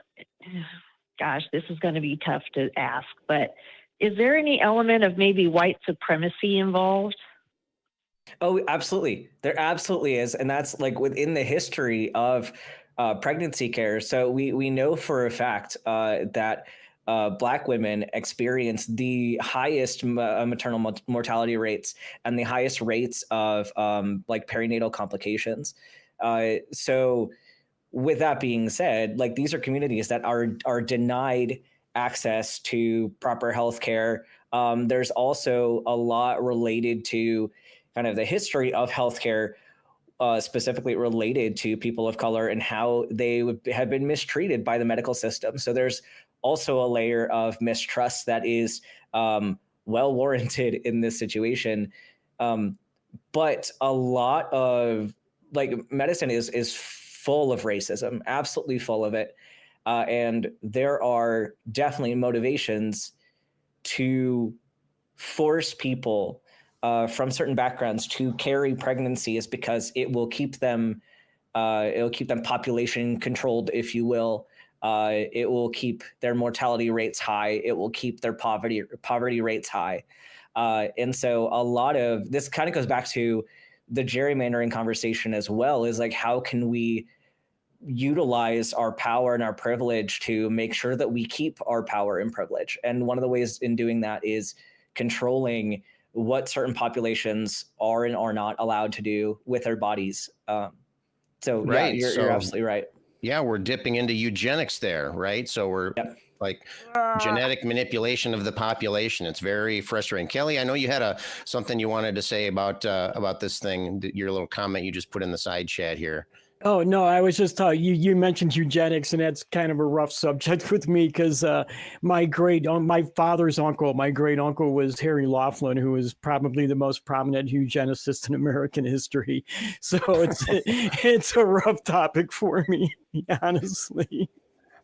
gosh, this is going to be tough to ask, but is there any element of maybe white supremacy involved?
Oh, absolutely. There absolutely is. And that's like within the history of pregnancy care. So we know for a fact that Black women experience the highest maternal mortality rates and the highest rates of like perinatal complications. So with that being said, like these are communities that are denied access to proper health care. There's also a lot related to kind of the history of healthcare, specifically related to people of color and how they have been mistreated by the medical system. So there's also a layer of mistrust that is well warranted in this situation. But a lot of like medicine is full of racism, absolutely full of it. And there are definitely motivations to force people from certain backgrounds to carry pregnancies because it will keep them population controlled, if you will. It will keep their mortality rates high. It will keep their poverty rates high. And so a lot of this kind of goes back to the gerrymandering conversation as well, is like, how can we utilize our power and our privilege to make sure that we keep our power and privilege? And one of the ways in doing that is controlling what certain populations are and are not allowed to do with their bodies. So
Right.
yeah, you're absolutely right.
Yeah, we're dipping into eugenics there, right? So we're like genetic manipulation of the population. It's very frustrating. Kelly, I know you had something you wanted to say about this thing, your little comment you just put in the side chat here.
Oh, no, I was just you mentioned eugenics, and that's kind of a rough subject with me because my father's uncle, my great uncle was Harry Laughlin, who was probably the most prominent eugenicist in American history. So it's a rough topic for me, honestly.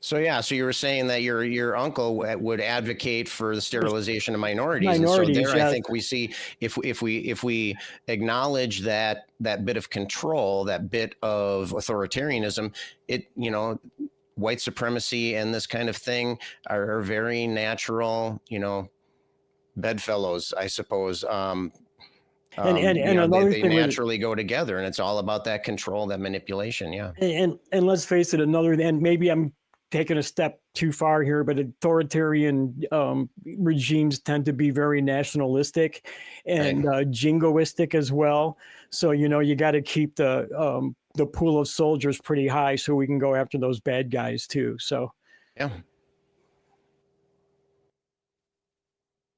So yeah, so you were saying that your uncle would advocate for the sterilization of minorities, and so there, I think we see if we acknowledge that bit of control, that bit of authoritarianism, white supremacy and this kind of thing are very natural, bedfellows, I suppose. And
another
they
thing
naturally go together, and it's all about that control, that manipulation. Yeah.
And let's face it, and maybe I'm taking a step too far here, but authoritarian regimes tend to be very nationalistic and jingoistic as well. So, you got to keep the pool of soldiers pretty high so we can go after those bad guys too. So,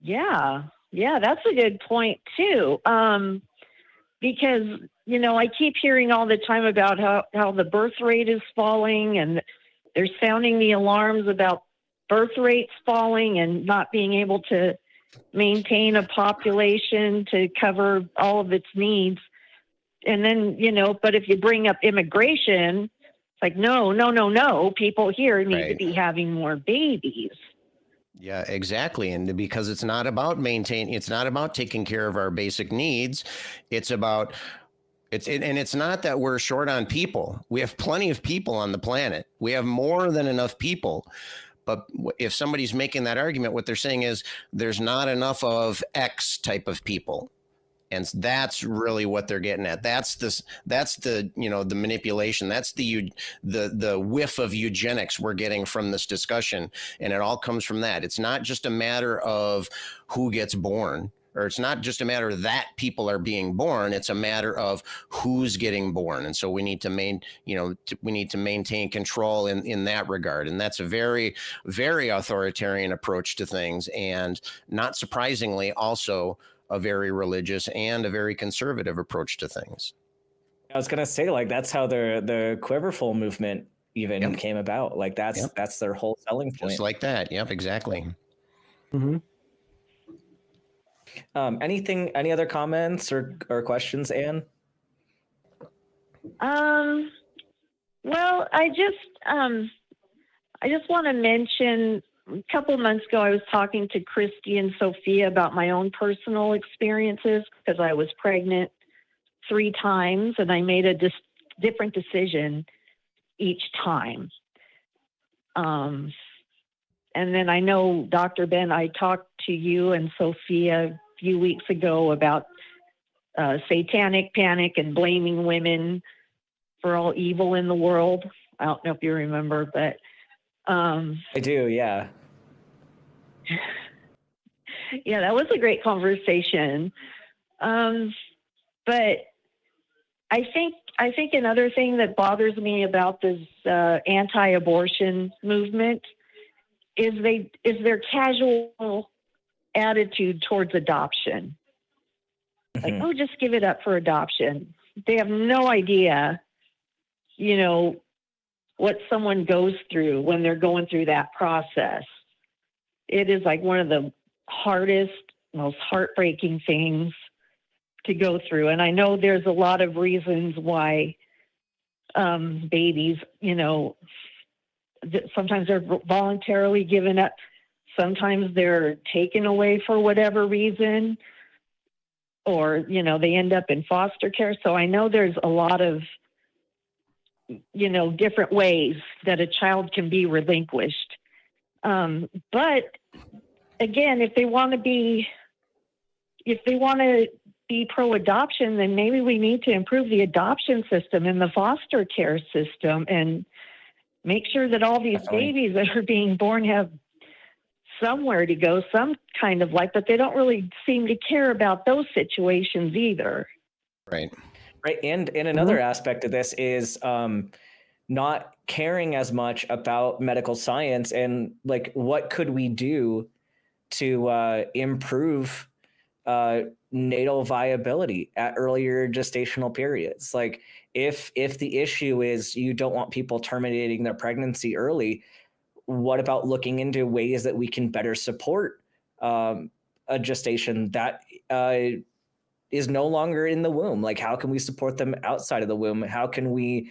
yeah, that's a good point too. Because, I keep hearing all the time about how the birth rate is falling, and they're sounding the alarms about birth rates falling and not being able to maintain a population to cover all of its needs. And then, but if you bring up immigration, it's like, no, people here need to be having more babies.
Yeah, exactly. And because it's not about taking care of our basic needs. It's about and it's not that we're short on people. We have plenty of people on the planet. We have more than enough people. But if somebody's making that argument, what they're saying is there's not enough of X type of people. And that's really what they're getting at. That's the the manipulation. That's the whiff of eugenics we're getting from this discussion. And it all comes from that. It's not just a matter of who gets born, or it's not just a matter that people are being born. It's a matter of who's getting born. And so we need to maintain control in that regard. And that's a very, very authoritarian approach to things. And not surprisingly, also a very religious and a very conservative approach to things.
I was going to say, like, that's how the Quiverful movement even came about. Like that's their whole selling point.
Just like that. Yep, exactly.
Mm-hmm.
Any other comments or questions, Anne?
Well, I just want to mention, a couple of months ago, I was talking to Christy and Sophia about my own personal experiences because I was pregnant 3 times and I made a different decision each time. And then I know, Dr. Ben, I talked to you and Sophia a few weeks ago about satanic panic and blaming women for all evil in the world. I don't know if you remember, but
I do, yeah.
Yeah, that was a great conversation. But I think another thing that bothers me about this anti-abortion movement is their casual attitude towards adoption. Like, oh, just give it up for adoption. They have no idea, what someone goes through when they're going through that process. It is like one of the hardest, most heartbreaking things to go through. And I know there's a lot of reasons why babies, sometimes they're voluntarily given up. Sometimes they're taken away for whatever reason, or, they end up in foster care. So I know there's a lot of different ways that a child can be relinquished. But again, if they want to be pro-adoption, then maybe we need to improve the adoption system and the foster care system and make sure that all these babies that are being born have somewhere to go, some kind of life, but they don't really seem to care about those situations either.
Right.
Right. And another aspect of this is not caring as much about medical science and like what could we do to improve natal viability at earlier gestational periods. Like if the issue is you don't want people terminating their pregnancy early, what about looking into ways that we can better support a gestation that is no longer in the womb? Like how can we support them outside of the womb? How can we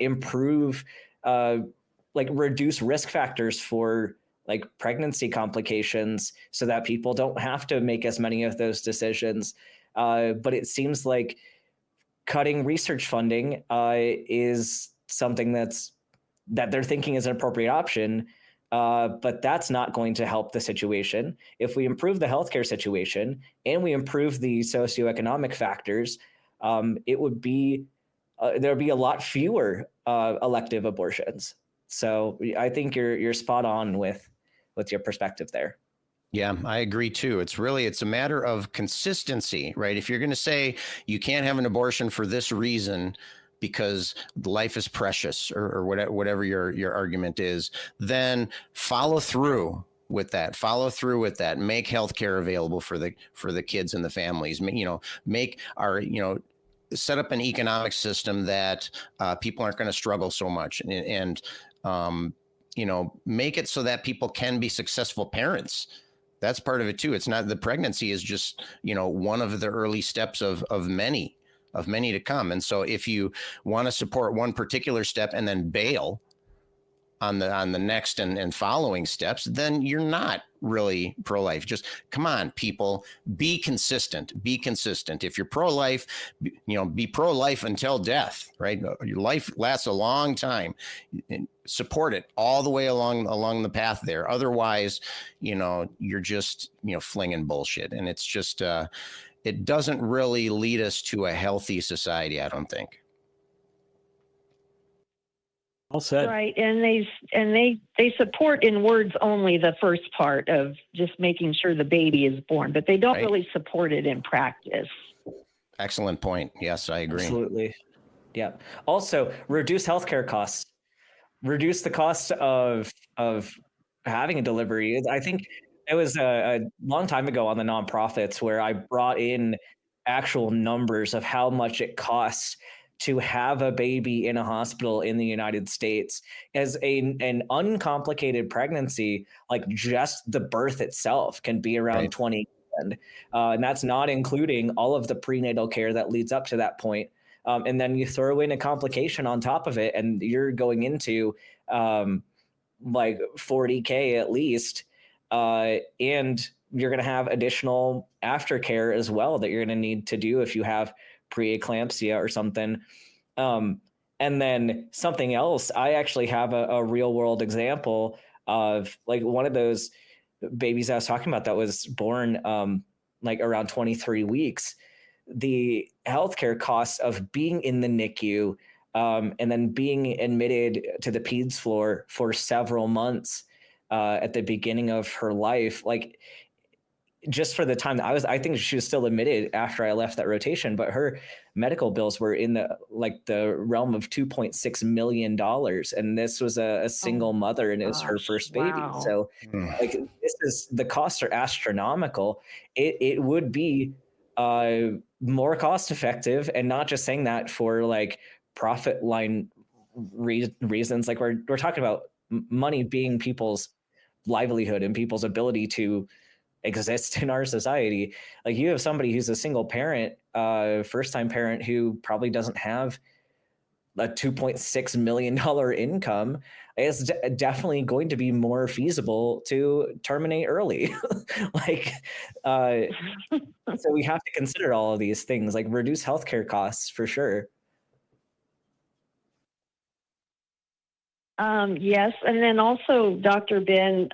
improve, like reduce risk factors for like pregnancy complications so that people don't have to make as many of those decisions. But it seems like cutting research funding is something that they're thinking is an appropriate option. But that's not going to help the situation. If we improve the healthcare situation and we improve the socioeconomic factors, it would be there would be a lot fewer elective abortions. So I think you're spot on with your perspective there.
Yeah, I agree too. It's a matter of consistency, right? If you're going to say you can't have an abortion for this reason because life is precious or whatever your argument is, then follow through with that. Follow through with that. Make healthcare available for the kids and the families. Make our set up an economic system that people aren't going to struggle so much and make it so that people can be successful parents. That's part of it too. It's not the pregnancy is just, one of the early steps of many to come. And so if you want to support one particular step and then bail on the next and following steps, then you're not really pro-life. Just come on, people, be consistent. Be consistent. If you're pro-life, be pro-life until death, right? Your life lasts a long time. Support it all the way along the path there. Otherwise, you're just, flinging bullshit. And it's just, it doesn't really lead us to a healthy society, I don't think.
All said.
Right, and they support in words only the first part of just making sure the baby is born, but they don't really support it in practice.
Excellent point. Yes, I agree.
Absolutely. Yeah. Also, reduce healthcare costs. Reduce the cost of having a delivery. I think it was a long time ago on the nonprofits where I brought in actual numbers of how much it costs to have a baby in a hospital in the United States. As an uncomplicated pregnancy, like just the birth itself can be around $20,000. And that's not including all of the prenatal care that leads up to that point. And then you throw in a complication on top of it and you're going into like $40K at least. And you're going to have additional aftercare as well that you're going to need to do if you have preeclampsia or something. And then something else, I actually have a real world example of like one of those babies I was talking about that was born like around 23 weeks. The healthcare costs of being in the NICU and then being admitted to the peds floor for several months at the beginning of her life, like just for the time that I think she was still admitted after I left that rotation, but her medical bills were in the realm of $2.6 million. And this was a single mother and it was her first baby.
Wow.
So like the costs are astronomical. It would be more cost effective, and not just saying that for like profit line reasons. Like we're talking about money being people's livelihood and people's ability to exist in our society. Like you have somebody who's a single parent, first-time parent who probably doesn't have a $2.6 million income. It's definitely going to be more feasible to terminate early. Like, so we have to consider all of these things, like reduce healthcare costs for sure.
Yes, and then also, Dr. Ben,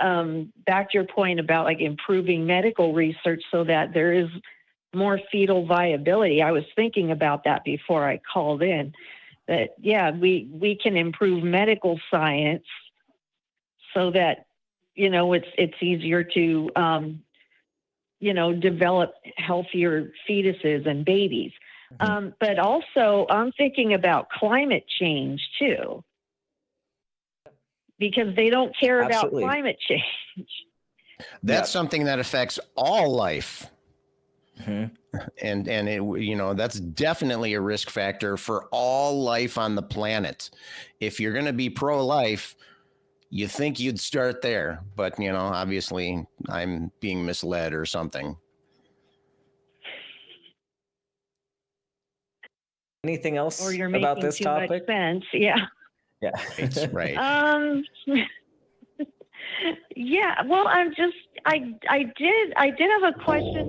back to your point about like improving medical research so that there is more fetal viability. I was thinking about that before I called in. That yeah, we can improve medical science so that it's easier to develop healthier fetuses and babies. But also, I'm thinking about climate change too, because they don't care
Absolutely.
about climate change.
That's something that affects all life.
Mm-hmm.
And it, that's definitely a risk factor for all life on the planet. If you're going to be pro-life, you think you'd start there, but obviously I'm being misled or something.
Anything else
Or you're
about
making
this
too
topic?
much sense. Yeah.
Yeah.
It's right.
Yeah. Well, I did have a question.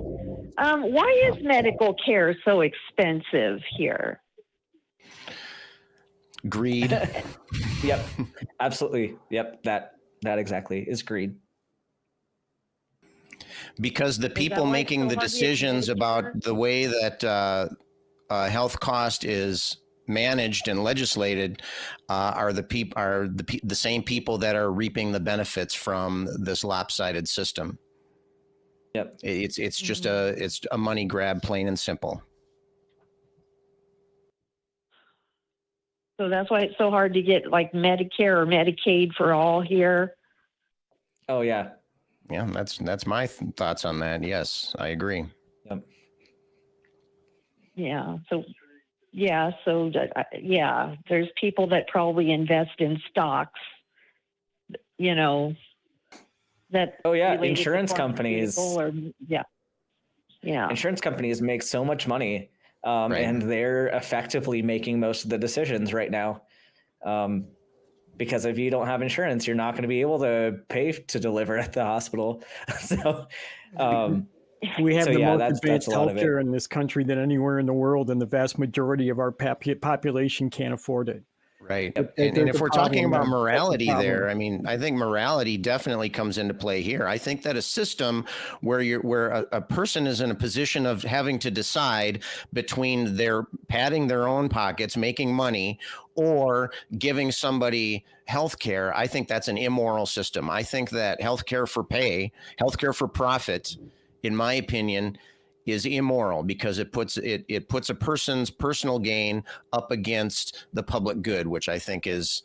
Why is medical care so expensive here?
Greed.
Yep. Absolutely. Yep. That exactly is greed.
Because the people
why it's
making
so
the
hard to get
decisions
Medicare?
about the way that health cost is managed and legislated are the same people that are reaping the benefits from this lopsided system.
Yep.
It's just a money grab, plain and simple.
So that's why it's so hard to get like Medicare or Medicaid for all here.
Oh yeah.
Yeah, that's my thoughts on that. Yes, I agree.
Yep.
Yeah. There's people that probably invest in stocks, that.
Oh yeah.
related to
Insurance companies.
pharmaceutical Yeah.
Insurance companies make so much money,
Right.
and they're effectively making most of the decisions right now. Because if you don't have insurance, you're not going to be able to pay to deliver at the hospital. So,
we have the most
that's
advanced
a lot of it.
healthcare in this country than anywhere in the world, and the vast majority of our population can't afford it.
Right.
There's
And if
a
we're talking
problem
about
there.
morality
That's the
there,
problem.
I mean, I think morality definitely comes into play here. I think that a system where a person is in a position of having to decide between their padding their own pockets, making money, or giving somebody health care, I think that's an immoral system. I think that healthcare for pay, healthcare for profit, in my opinion, is immoral because it puts a person's personal gain up against the public good, which I think is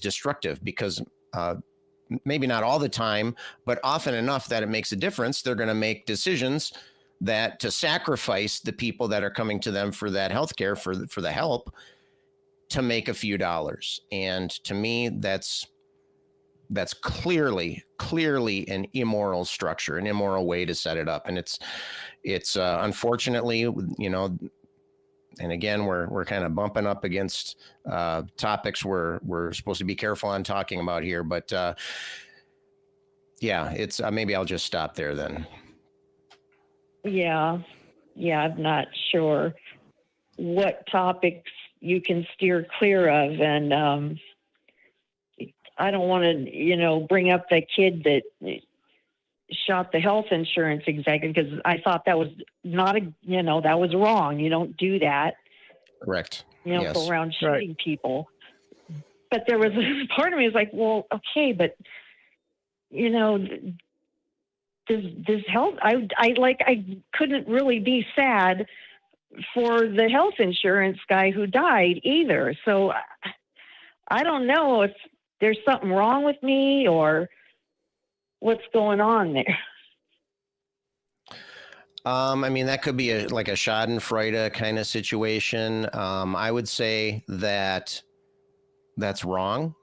destructive because maybe not all the time, but often enough that it makes a difference. They're going to make decisions that to sacrifice the people that are coming to them for that healthcare, for the help, to make a few dollars. And to me, that's clearly an immoral structure, an immoral way to set it up. And it's unfortunately, and again, we're kind of bumping up against topics we're supposed to be careful on talking about here, but it's maybe I'll just stop there then.
Yeah. I'm not sure what topics you can steer clear of. And I don't want to, bring up the kid that shot the health insurance executive, because I thought that was not that was wrong. You don't do that.
Correct.
Go around shooting
Right.
people. But there was a part of me was like, well, okay, but this health, I couldn't really be sad for the health insurance guy who died either. So I don't know if there's something wrong with me or what's going on there.
I mean, that could be like a Schadenfreude kind of situation. I would say that that's wrong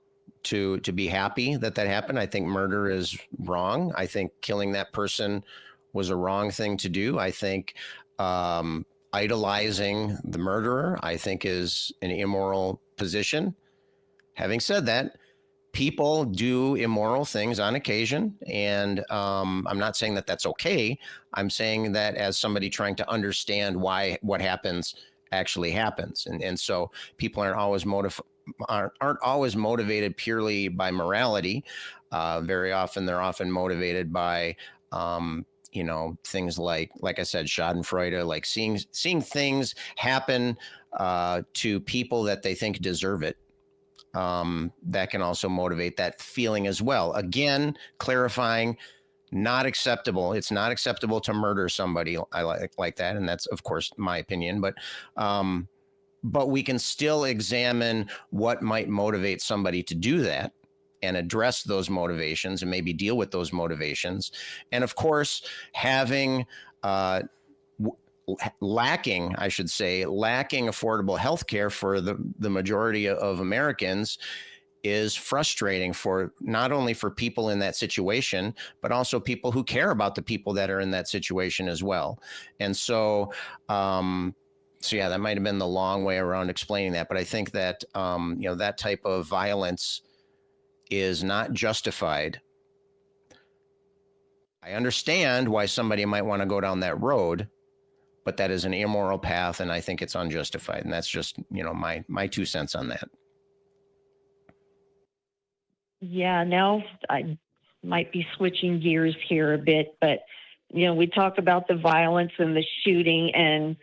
to be happy that happened. I think murder is wrong. I think killing that person was a wrong thing to do. I think idolizing the murderer, I think, is an immoral position. Having said that, people do immoral things on occasion, and I'm not saying that that's okay. I'm saying that as somebody trying to understand why what happens actually happens, and so people aren't always aren't always motivated purely by morality. Very often, they're often motivated by things like I said, Schadenfreude, like seeing things happen to people that they think deserve it. That can also motivate that feeling as well. Again, clarifying, not acceptable. It's not acceptable to murder somebody like that, and that's of course my opinion. But we can still examine what might motivate somebody to do that, and address those motivations and maybe deal with those motivations. And of course, having lacking affordable health care for the majority of Americans is frustrating, for not only for people in that situation, but also people who care about the people that are in that situation as well. And so, yeah, that might have been the long way around explaining that. But I think that, that type of violence is not justified. I understand why somebody might want to go down that road, but that is an immoral path, and I think it's unjustified. And that's just, my 2 cents on that.
Yeah, now I might be switching gears here a bit, but, we talk about the violence and the shooting, and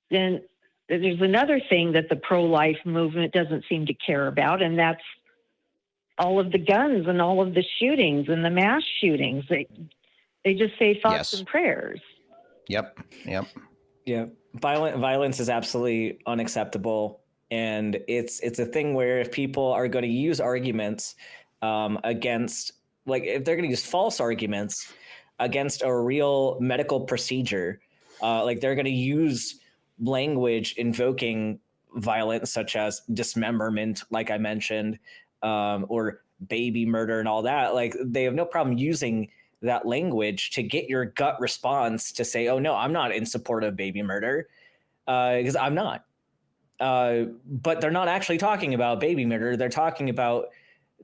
then there's another thing that the pro-life movement doesn't seem to care about, and that's all of the guns and all of the shootings and the mass shootings. They just say thoughts and prayers.
Yep.
Yeah. Violence is absolutely unacceptable. And it's a thing where if people are going to use arguments against, like, if they're going to use false arguments against a real medical procedure, like they're going to use language invoking violence, such as dismemberment, like I mentioned, or baby murder and all that. Like, they have no problem using that language to get your gut response to say, oh no, I'm not in support of baby murder, because I'm not. But they're not actually talking about baby murder. They're talking about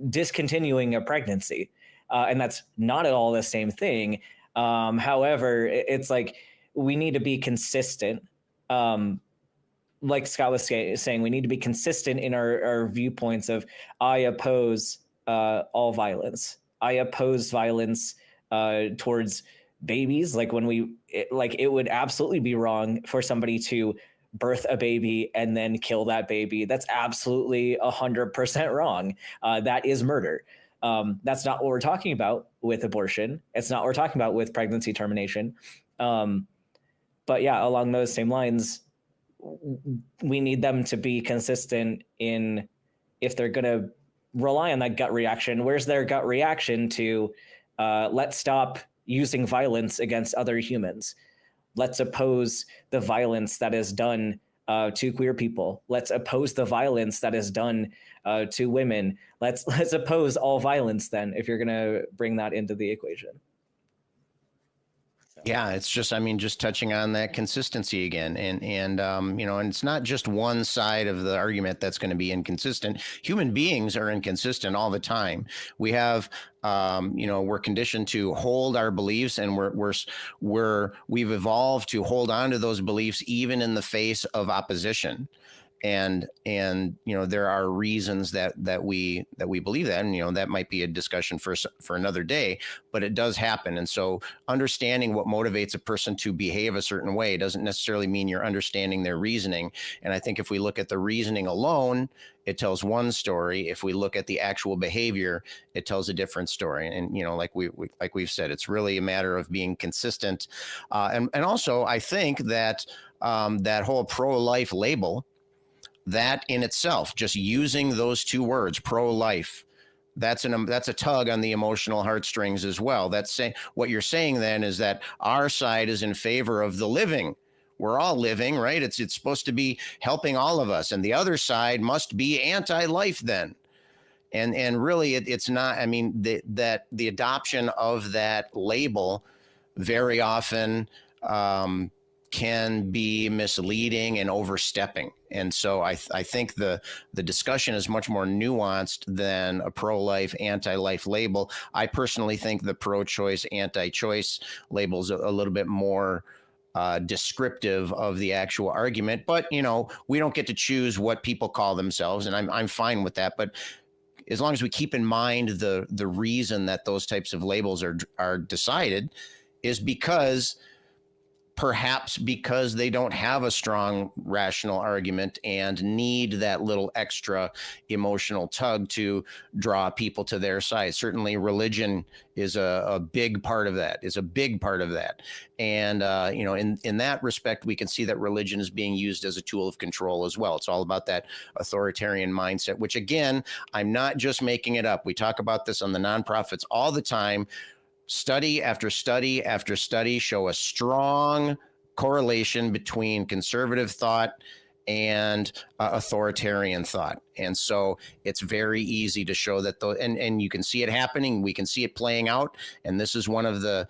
discontinuing a pregnancy. And that's not at all the same thing. However, it's like, we need to be consistent. Like Scott was saying, we need to be consistent in our viewpoints of, I oppose all violence. I oppose violence towards babies. Like, it would absolutely be wrong for somebody to birth a baby and then kill that baby. That's absolutely 100% wrong. That is murder. That's not what we're talking about with abortion. It's not what we're talking about with pregnancy termination. But yeah, along those same lines, we need them to be consistent in, if they're going to rely on that gut reaction, where's their gut reaction to let's stop using violence against other humans. Let's oppose the violence that is done to queer people. Let's oppose the violence that is done to women. Let's oppose all violence then, if you're going to bring that into the equation.
Yeah, it's just, just touching on that consistency again. And and it's not just one side of the argument that's going to be inconsistent. Human beings are inconsistent all the time. We have, we're conditioned to hold our beliefs, and we've evolved to hold on to those beliefs even in the face of opposition. And there are reasons that we believe that, and that might be a discussion for another day, but it does happen. And so understanding what motivates a person to behave a certain way doesn't necessarily mean you're understanding their reasoning. And I think if we look at the reasoning alone, it tells one story. If we look at the actual behavior, it tells a different story. And like we've said, it's really a matter of being consistent. And also, I think that that whole pro-life label, that in itself, just using those two words, pro-life, that's a tug on the emotional heartstrings as well. That's saying, what you're saying then is that our side is in favor of the living. We're all living, right? It's supposed to be helping all of us, and the other side must be anti-life then. And really, it's not. That the adoption of that label very often can be misleading and overstepping. And so I think the discussion is much more nuanced than a pro-life, anti-life label. I personally think the pro-choice, anti-choice labels a little bit more descriptive of the actual argument. But, you know, we don't get to choose what people call themselves, and I'm fine with that. But as long as we keep in mind the reason that those types of labels are decided is perhaps because they don't have a strong rational argument and need that little extra emotional tug to draw people to their side. Certainly religion is a big part of that, And, you know, in that respect, we can see that religion is being used as a tool of control as well. It's all about that authoritarian mindset, which, again, I'm not just making it up. We talk about this on the nonprofits all the time. Study after study after study show a strong correlation between conservative thought and authoritarian thought. And so it's very easy to show that and you can see it happening. We can see it playing out. And this is one of the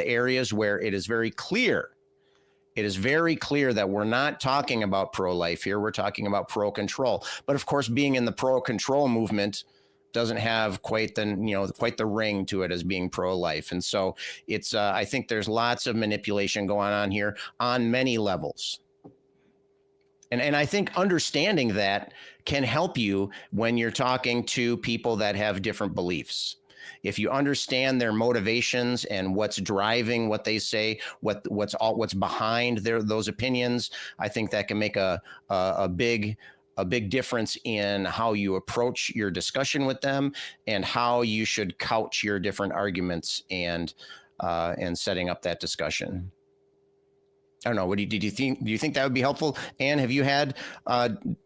areas where it is very clear. It is very clear that we're not talking about pro-life here. We're talking about pro-control. But of course, being in the pro-control movement doesn't have quite the ring to it as being pro-life. And so it's, I think there's lots of manipulation going on here on many levels. And I think understanding that can help you when you're talking to people that have different beliefs. If you understand their motivations and what's driving what they say, what's behind those opinions, I think that can make a big difference in how you approach your discussion with them and how you should couch your different arguments and setting up that discussion. I don't know. Do you think that would be helpful? Anne, have you had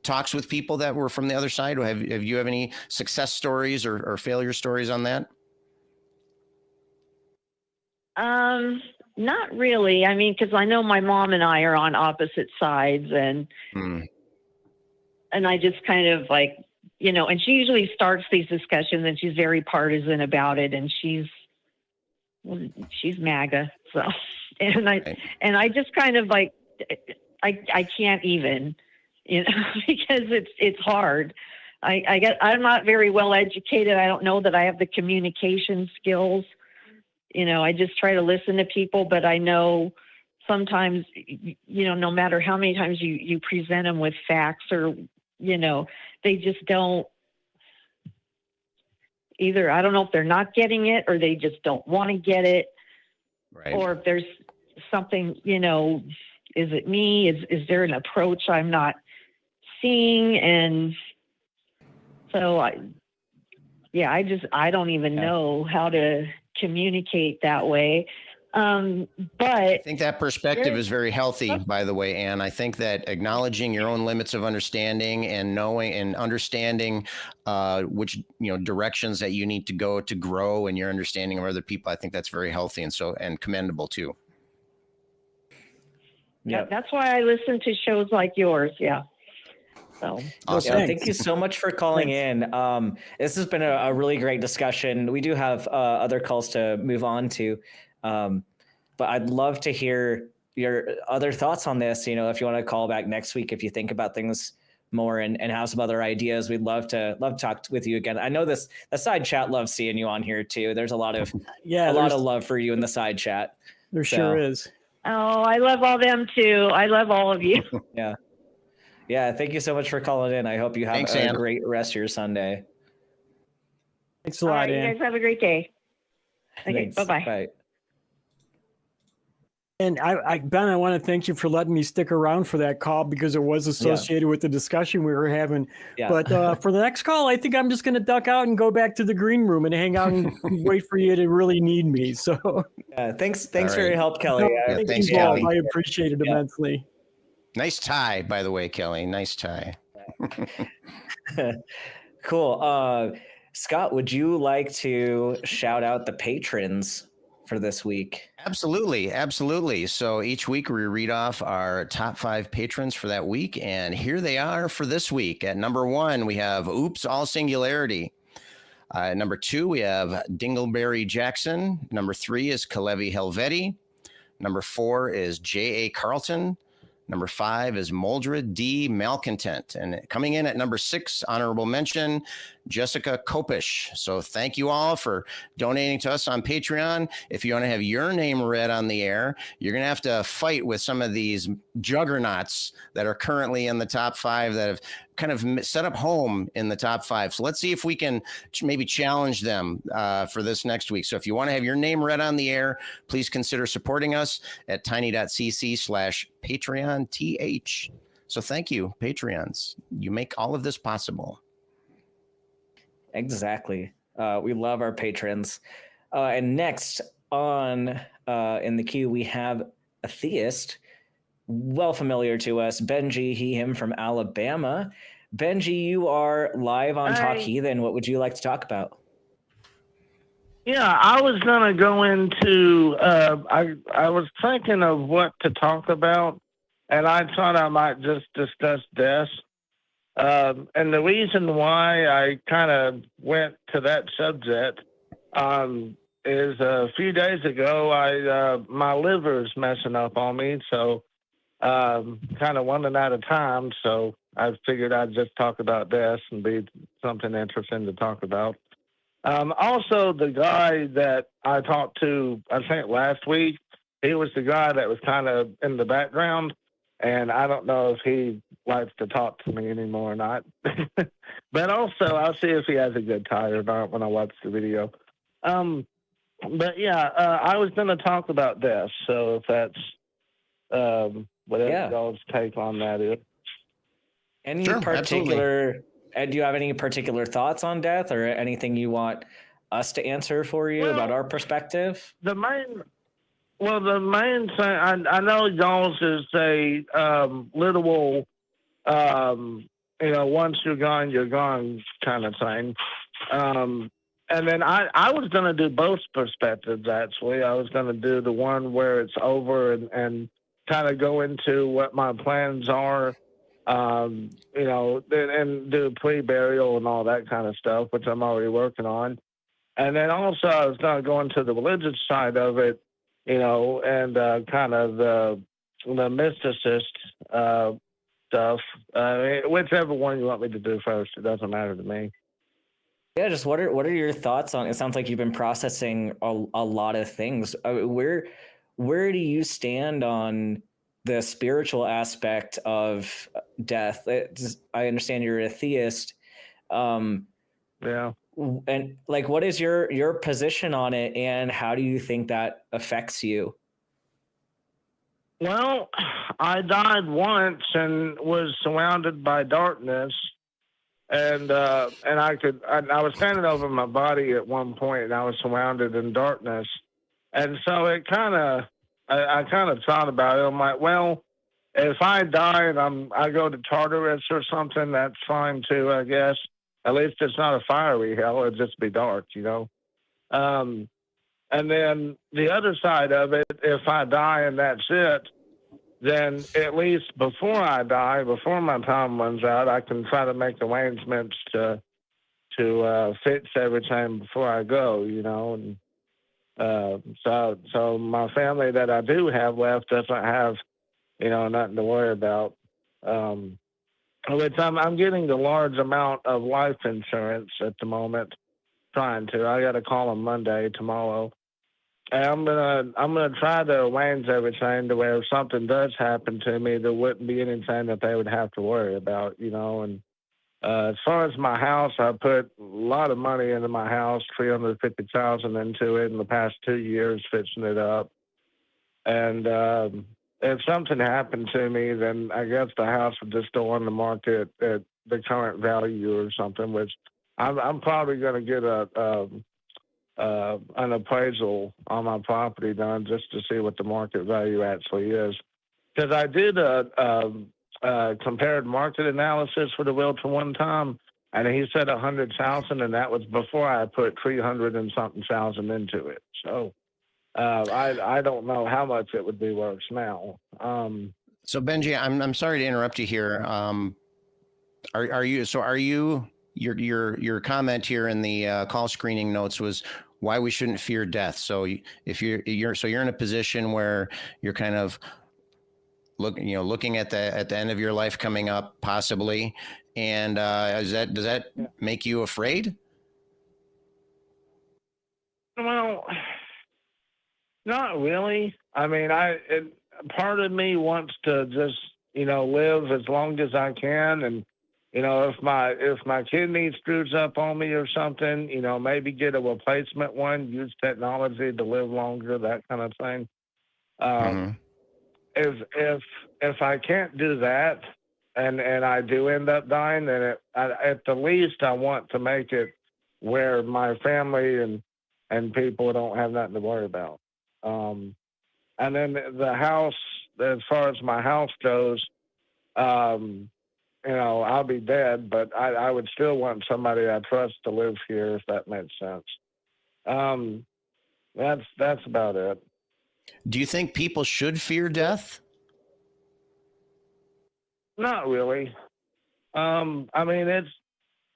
talks with people that were from the other side? Or have you have any success stories or failure stories on that?
Not really. I mean, because I know my mom and I are on opposite sides, and I just kind of like, you know, and she usually starts these discussions, and she's very partisan about it, and she's MAGA, so. And I just kind of like, I can't even, you know, because it's hard. I'm not very well educated. I don't know that I have the communication skills. You know, I just try to listen to people, but I know sometimes, you know, no matter how many times you present them with facts or, you know, they just don't either. I don't know if they're not getting it or they just don't want to get it.
Right.
Or if there's something, you know, is it me? Is there an approach I'm not seeing? And so I don't even know how to communicate that way. But
I think that perspective is very healthy, by the way, Anne. I think that acknowledging your own limits of understanding and knowing and understanding which, you know, directions that you need to go to grow in your understanding of other people, I think that's very healthy and commendable too.
Yeah,
that's why I listen to shows like yours. Yeah. So
awesome.
Yeah, thank you so much for calling in. This has been a really great discussion. We do have other calls to move on to. But I'd love to hear your other thoughts on this. You know, if you want to call back next week, if you think about things more and have some other ideas, we'd love to talk with you again. I know the side chat loves seeing you on here too. There's a lot of lot of love for you in the side chat.
There sure is.
Oh, I love all them too. I love all of you.
Yeah. Thank you so much for calling in. I hope you have a great rest of your Sunday.
Thanks a lot, Ann.
You guys have a great day. Okay, bye-bye.
Bye.
And Ben, I want to thank you for letting me stick around for that call because it was associated with the discussion we were having. Yeah. But for the next call, I think I'm just going to duck out and go back to the green room and hang out and wait for you to really need me. So
thanks for your help, Kelly.
Thanks, Kelly.
I appreciate it immensely.
Nice tie, by the way, Kelly. Nice tie.
Cool. Scott, would you like to shout out the patrons for this week?
Absolutely. So each week we read off our top 5 patrons for that week. And here they are for this week. At number 1, we have Oops, All Singularity. Number 2, we have Dingleberry Jackson. Number 3 is Kalevi Helvetti. Number 4 is J.A. Carlton. Number 5 is Moldred D. Malcontent. And coming in at number 6, honorable mention, Jessica Kopish. So thank you all for donating to us on Patreon. If you want to have your name read on the air, you're going to have to fight with some of these juggernauts that are currently in the top 5 that have kind of set up home in the top 5. So let's see if we can maybe challenge them for this next week. So if you want to have your name read on the air, please consider supporting us at tiny.cc/PatreonTH. So thank you, Patreons. You make all of this possible.
Exactly. We love our patrons. And next on in the queue, we have a theist, well familiar to us, Benji, he, him from Alabama. Benji, you are live on Talk Heathen. What would you like to talk about?
Yeah, I was going to go into, I was thinking of what to talk about, and I thought I might just discuss death. And the reason why I kind of went to that subject is a few days ago, my liver's messing up on me, so kind of running out of time, so I figured I'd just talk about death and be something interesting to talk about. Also, the guy that I talked to, I think last week, he was the guy that was kind of in the background, and I don't know if he likes to talk to me anymore or not. But also, I'll see if he has a good tie or not when I watch the video. But yeah, I was going to talk about death, so if that's whatever y'all's take on that is.
Any
Sure,
particular... do you have any particular thoughts on death or anything you want us to answer for you about our perspective?
The main thing, I know y'all's is a literal, once you're gone kind of thing. And then I was going to do both perspectives, actually. I was going to do the one where it's over and kind of go into what my plans are. And do pre-burial and all that kind of stuff, which I'm already working on. And then also I was going to go into the religious side of it, and kind of the mysticist stuff. Whichever one you want me to do first, it doesn't matter to me.
Yeah, just what are your thoughts on? It sounds like you've been processing a lot of things. Where do you stand on the spiritual aspect of death? I understand you're a theist.
Yeah.
And like, what is your position on it, and how do you think that affects you?
Well, I died once and was surrounded by darkness, and I was standing over my body at one point, and I was surrounded in darkness, and so it kind of. I kind of thought about it. I'm like, well, if I die and I go to Tartarus or something, that's fine too, I guess. At least it's not a fiery hell; it'd just be dark, And then the other side of it, if I die and that's it, then at least before I die, before my time runs out, I can try to make arrangements to fix everything before I go, And so my family that I do have left doesn't have, nothing to worry about. Which I'm getting the large amount of life insurance at the moment. I got to call them Monday, tomorrow, and I'm gonna try to arrange everything to where if something does happen to me, there wouldn't be anything that they would have to worry about, And as far as my house, I put a lot of money into my house, $350,000 into it in the past 2 years, fixing it up. And if something happened to me, then I guess the house would just go on the market at the current value or something. Which I'm probably going to get an appraisal on my property done just to see what the market value actually is. Because I did compared market analysis for the realtor one time, and he said 100,000, and that was before I put 300 and something thousand into it. So I don't know how much it would be worth now.
So Benji, I'm sorry to interrupt you here. Are you your comment here in the call screening notes was why we shouldn't fear death? So if you're in a position where you're kind of looking at the end of your life coming up, possibly, and does that make you afraid?
Well, not really. I mean, part of me wants to just, live as long as I can. And, if my kidney screws up on me or something, maybe get a replacement one, use technology to live longer, that kind of thing. If I can't do that and I do end up dying, then at the least I want to make it where my family and people don't have nothing to worry about. And then the house, as far as my house goes, I'll be dead, but I would still want somebody I trust to live here, if that makes sense. That's about it.
Do you think people should fear death?
Not really. I mean, it's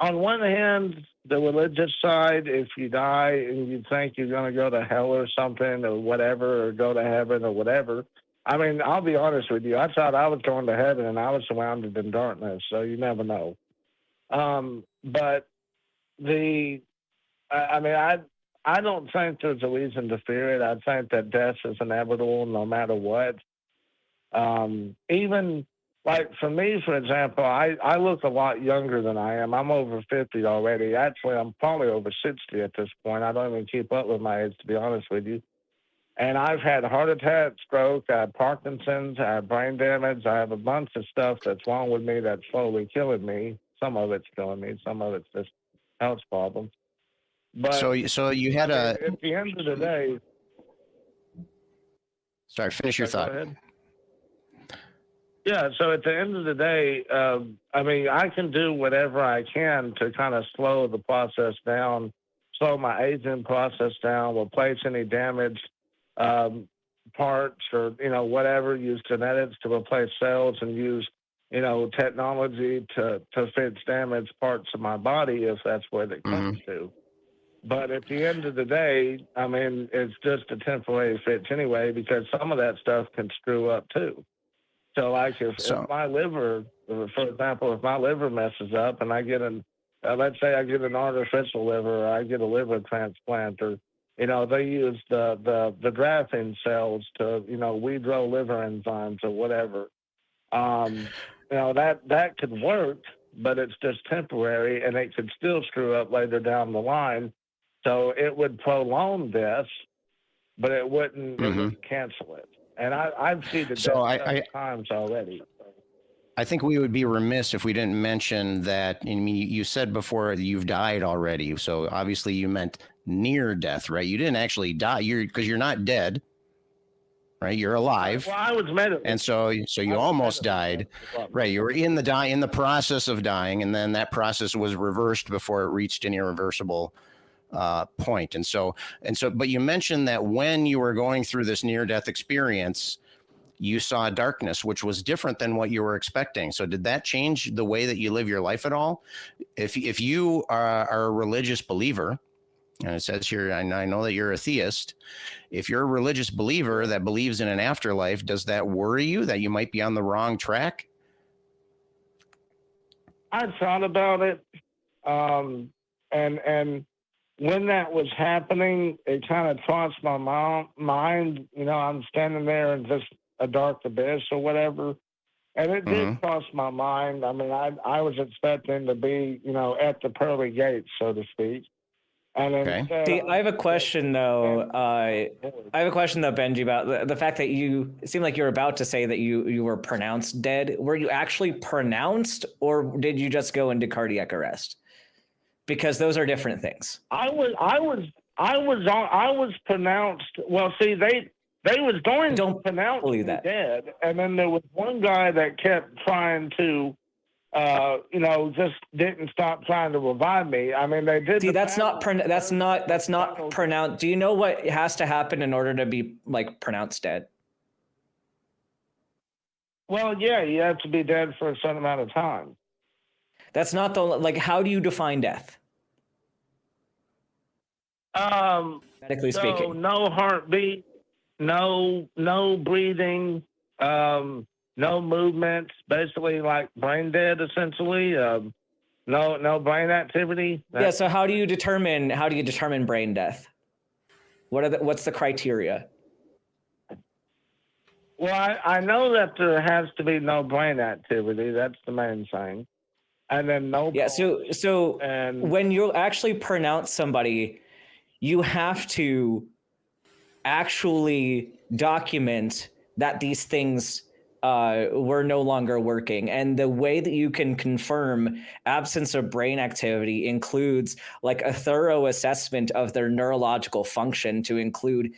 on one hand, the religious side, if you die and you think you're going to go to hell or something or whatever, or go to heaven or whatever. I mean, I'll be honest with you. I thought I was going to heaven and I was surrounded in darkness, so you never know. But I don't think there's a reason to fear it. I think that death is inevitable no matter what. Even like for me, for example, I look a lot younger than I am. I'm over 50 already. Actually, I'm probably over 60 at this point. I don't even keep up with my age, to be honest with you. And I've had heart attack, stroke, I have Parkinson's, I have brain damage. I have a bunch of stuff that's wrong with me that's slowly killing me. Some of it's killing me. Some of it's just health problems. But
so you had
at the end of the day.
Sorry, finish your thought.
Go ahead. Yeah, so at the end of the day, I can do whatever I can to kind of slow the process down, slow my aging process down, replace any damaged parts or, whatever, use genetics to replace cells and use, technology to fix damaged parts of my body if that's what it comes to. But at the end of the day, I mean, it's just a temporary fix anyway, because some of that stuff can screw up too. So like if my liver, for example, if my liver messes up and I get let's say I get an artificial liver or I get a liver transplant, or, they use the grafting cells to, regrow liver enzymes or whatever. That could work, but it's just temporary and it could still screw up later down the line. So it would prolong this, but it wouldn't cancel it. And I've seen it times already.
I think we would be remiss if we didn't mention that. I mean, you said before that you've died already. So obviously you meant near death, right? You didn't actually die. Because you're not dead, right? You're alive.
Well, I was meditating.
And so you almost died, right? You were in the process of dying, and then that process was reversed before it reached an irreversible point. And so, but you mentioned that when you were going through this near-death experience, you saw darkness, which was different than what you were expecting. So did that change the way that you live your life at all? If you are a religious believer, and it says here, I know that you're a theist. If you're a religious believer that believes in an afterlife, does that worry you that you might be on the wrong track?
I thought about it. And when that was happening, it kind of crossed my mind. I'm standing there in just a dark abyss or whatever. And it did cross my mind. I mean, I was expecting to be, at the pearly gates, so to speak. And instead,
I have a question though. Benji, about the fact that it seemed like you were about to say that you were pronounced dead. Were you actually pronounced, or did you just go into cardiac arrest? Because those are different things.
I was pronounced. Well, see, they was going to pronounce me dead, and then there was one guy that kept trying to, just didn't stop trying to revive me. I mean, they did.
See, that's not pronounced. Do you know what has to happen in order to be pronounced dead?
Well, yeah, you have to be dead for a certain amount of time.
That's not how do you define death? Medically speaking.
No heartbeat, no breathing, no movements, basically like brain dead, essentially. No brain activity.
Yeah. So how do you determine brain death? What's the criteria?
Well, I know that there has to be no brain activity. That's the main thing. And then no.
Yeah. So when you actually pronounce somebody, you have to actually document that these things were no longer working. And the way that you can confirm absence of brain activity includes like a thorough assessment of their neurological function, to include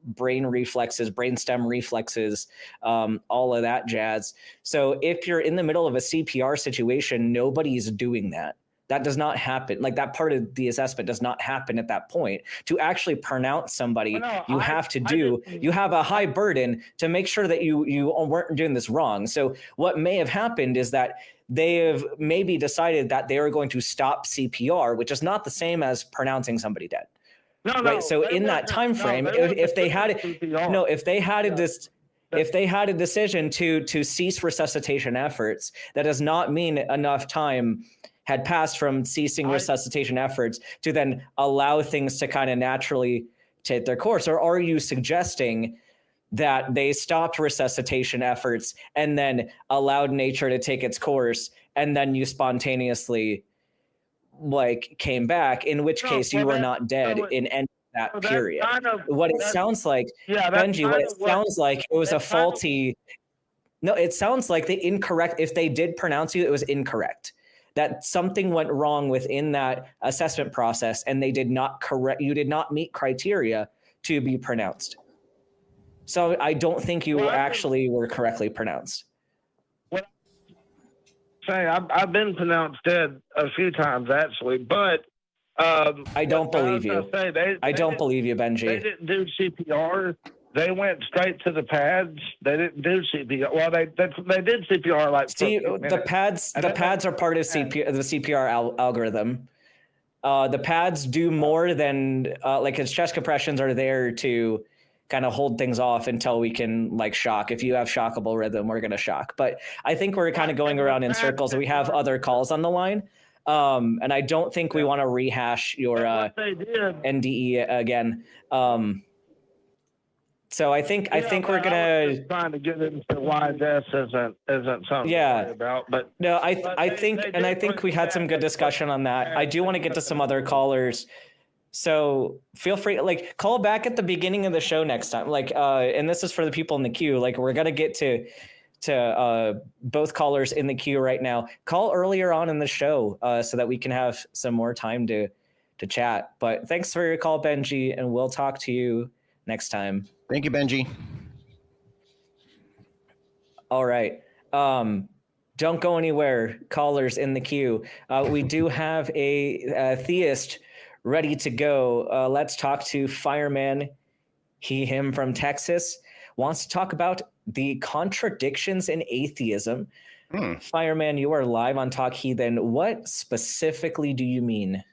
brain reflexes, brainstem reflexes, all of that jazz. So if you're in the middle of a CPR situation, nobody's doing that. That does not happen. Like, that part of the assessment does not happen at that point. To actually pronounce somebody, you have a high burden to make sure that you weren't doing this wrong. So what may have happened is that they have maybe decided that they are going to stop CPR, which is not the same as pronouncing somebody dead. Right. So in that time frame, if they had a decision to cease resuscitation efforts, that does not mean enough time had passed from ceasing resuscitation efforts to then allow things to kind of naturally take their course. Or are you suggesting that they stopped resuscitation efforts and then allowed nature to take its course, and then you spontaneously like came back, in which case you were not dead in any of that period? What it sounds like, Benji, what it sounds like, it was a faulty. No, it sounds like if they did pronounce you, it was incorrect. That something went wrong within that assessment process, and you did not meet criteria to be pronounced. So I don't think you actually were correctly pronounced.
I've been pronounced dead a few times, actually, but
I don't believe you. I don't believe you, Benji.
They didn't do CPR. They went straight to the pads. They didn't do CPR. Well, they did CPR like.
See, the pads are part of the CPR algorithm. The pads do more than like his chest compressions are there to kind of hold things off until we can like shock. If you have shockable rhythm, we're going to shock. But I think we're kind of going around in circles. We have other calls on the line. And I don't think we want to rehash your NDE again. So I think we're gonna
trying to get into why this isn't something to worry about. But
no, I think we had some good discussion on that. I do want to get to some other callers. So feel free, like, call back at the beginning of the show next time. Like, and this is for the people in the queue. Like, we're gonna get to both callers in the queue right now. Call earlier on in the show so that we can have some more time to chat. But thanks for your call, Benji, and we'll talk to you next time.
Thank you, Benji. All
right. Don't go anywhere, callers in the queue. We do have a theist ready to go. Let's talk to Fireman, him from Texas. Wants to talk about the contradictions in atheism. Fireman, you are live on Talk Heathen. What specifically do you mean?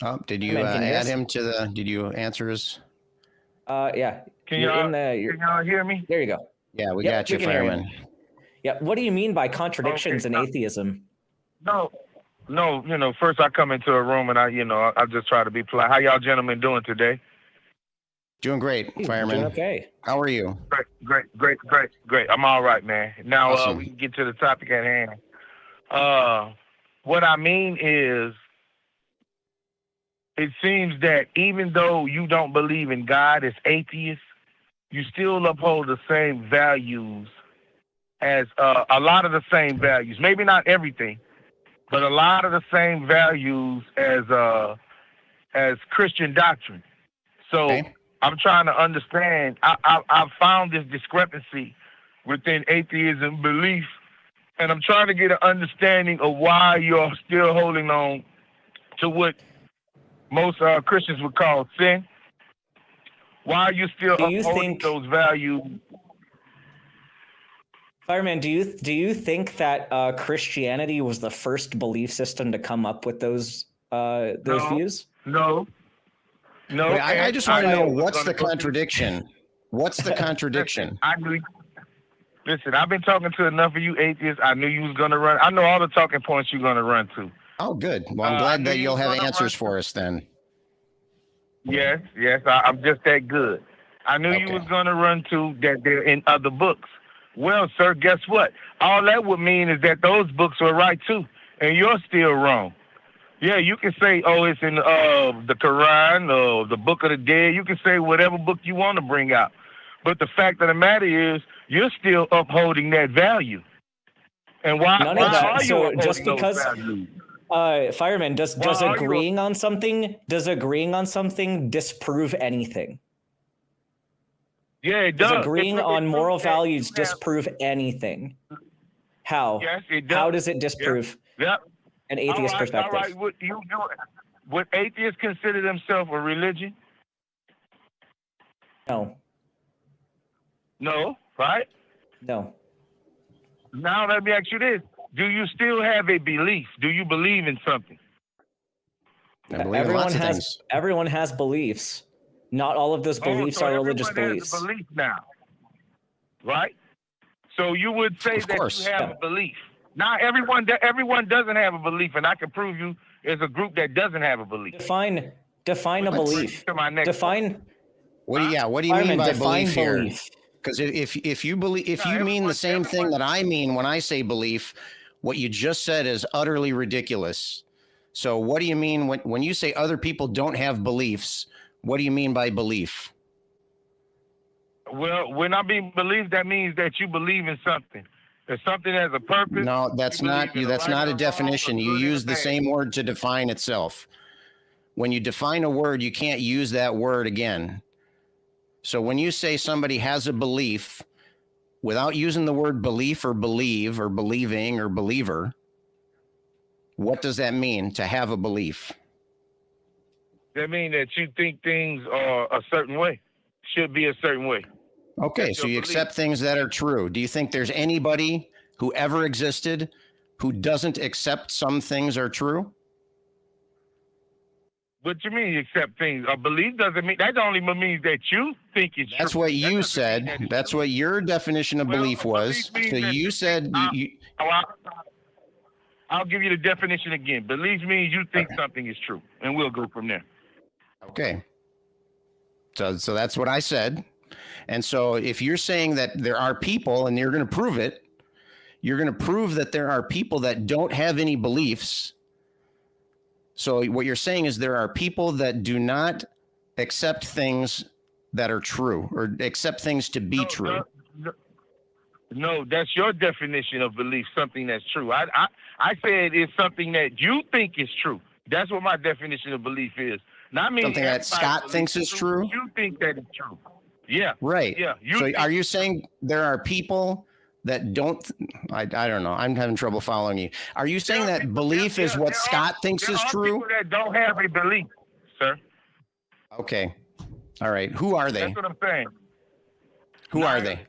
Oh, did you add him to the? Did you answer his?
Yeah.
Can y'all hear me?
There you go.
Yeah, we got you, Fireman.
Yeah. What do you mean by contradictions in atheism?
No. First I come into a room and I just try to be polite. How y'all gentlemen doing today?
Doing great, Fireman.
Doing okay.
How are you?
Great. I'm all right, man. Now
awesome.
We can get to the topic at hand. What I mean is, it seems that even though you don't believe in God as atheist, you still uphold the same values as a lot of the same values. Maybe not everything, but a lot of the same values as Christian doctrine. So okay. I'm trying to understand. I've found this discrepancy within atheism belief, and I'm trying to get an understanding of why you're still holding on to what most Christians would call sin. Why are you still upholding those values?
Fireman, do you think that Christianity was the first belief system to come up with those views?
No. No,
Wait, I just want to know what's the
gonna go
contradiction. What's the contradiction?
I knew. Listen, I've been talking to enough of you atheists. I knew you was gonna run. I know all the talking points you're gonna run to.
Oh, good. Well, I'm glad that you'll have answers for us then.
Yes, I'm just that good. I knew you was gonna run to that they're in other books. Well, sir, guess what? All that would mean is that those books were right too, and you're still wrong. Yeah, you can say, oh, it's in the Quran or the Book of the Dead. You can say whatever book you want to bring out. But the fact of the matter is, you're still upholding that value. And why are you upholding
just because,
those values?
Fireman, does agreeing on something disprove anything?
Yeah, it does.
Does agreeing on moral values disprove anything? How?
Yes, it does.
How does it disprove an atheist perspective?
All right. Would atheists consider themselves a religion?
No.
No, right?
No.
Now let me ask you this. Do you still have a belief? Do you believe in something?
Everyone has beliefs. Not all of those beliefs are religious beliefs.
Has a belief now, right? So you would say that you have a belief. Now everyone doesn't have a belief, and I can prove you there's a group that doesn't have a belief.
Define a belief. Define.
What do you mean by belief here? Because if you mean the same thing that I mean when I say belief, what you just said is utterly ridiculous. So what do you mean when you say other people don't have beliefs? What do you mean by belief?
Well, when I mean belief, that means that you believe in something. If something has a purpose.
No, that's not a definition. You use the same word to define itself. When you define a word, you can't use that word again. So when you say somebody has a belief, without using the word belief or believe or believing or believer, what does that mean to have a belief?
That means that you think things are a certain way, should be a certain way.
Okay, so you accept things that are true. Do you think there's anybody who ever existed who doesn't accept some things are true?
What you mean you accept things? A belief doesn't mean, that only means that you think it's true.
That's what you said. That's what your definition of belief was. So you said
I'll give you the definition again. Belief means you think something is true, and we'll go from there.
Okay. So that's what I said. And so if you're saying that there are people, and you're going to prove it, you're going to prove that there are people that don't have any beliefs. So what you're saying is there are people that do not accept things that are true or accept things to be true.
No, that's your definition of belief, something that's true. I said it's something that you think is true. That's what my definition of belief is. Not me.
Something that Scott thinks is true?
You think that it's true. Yeah.
Right.
Yeah.
So are you saying there are people that don't, I don't know. I'm having trouble following you. Are you saying that belief is what Scott thinks is true?
People that don't have a belief, sir.
Okay. All right. Who are they?
That's what I'm saying.
Who are they?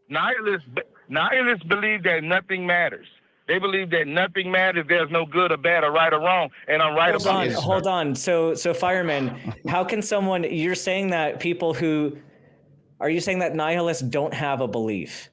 Nihilists believe that nothing matters. They believe that nothing matters. There's no good or bad or right or wrong, and I'm right about it.
Hold on. So Fireman, how can someone? You're saying that people who are you saying that nihilists don't have a belief?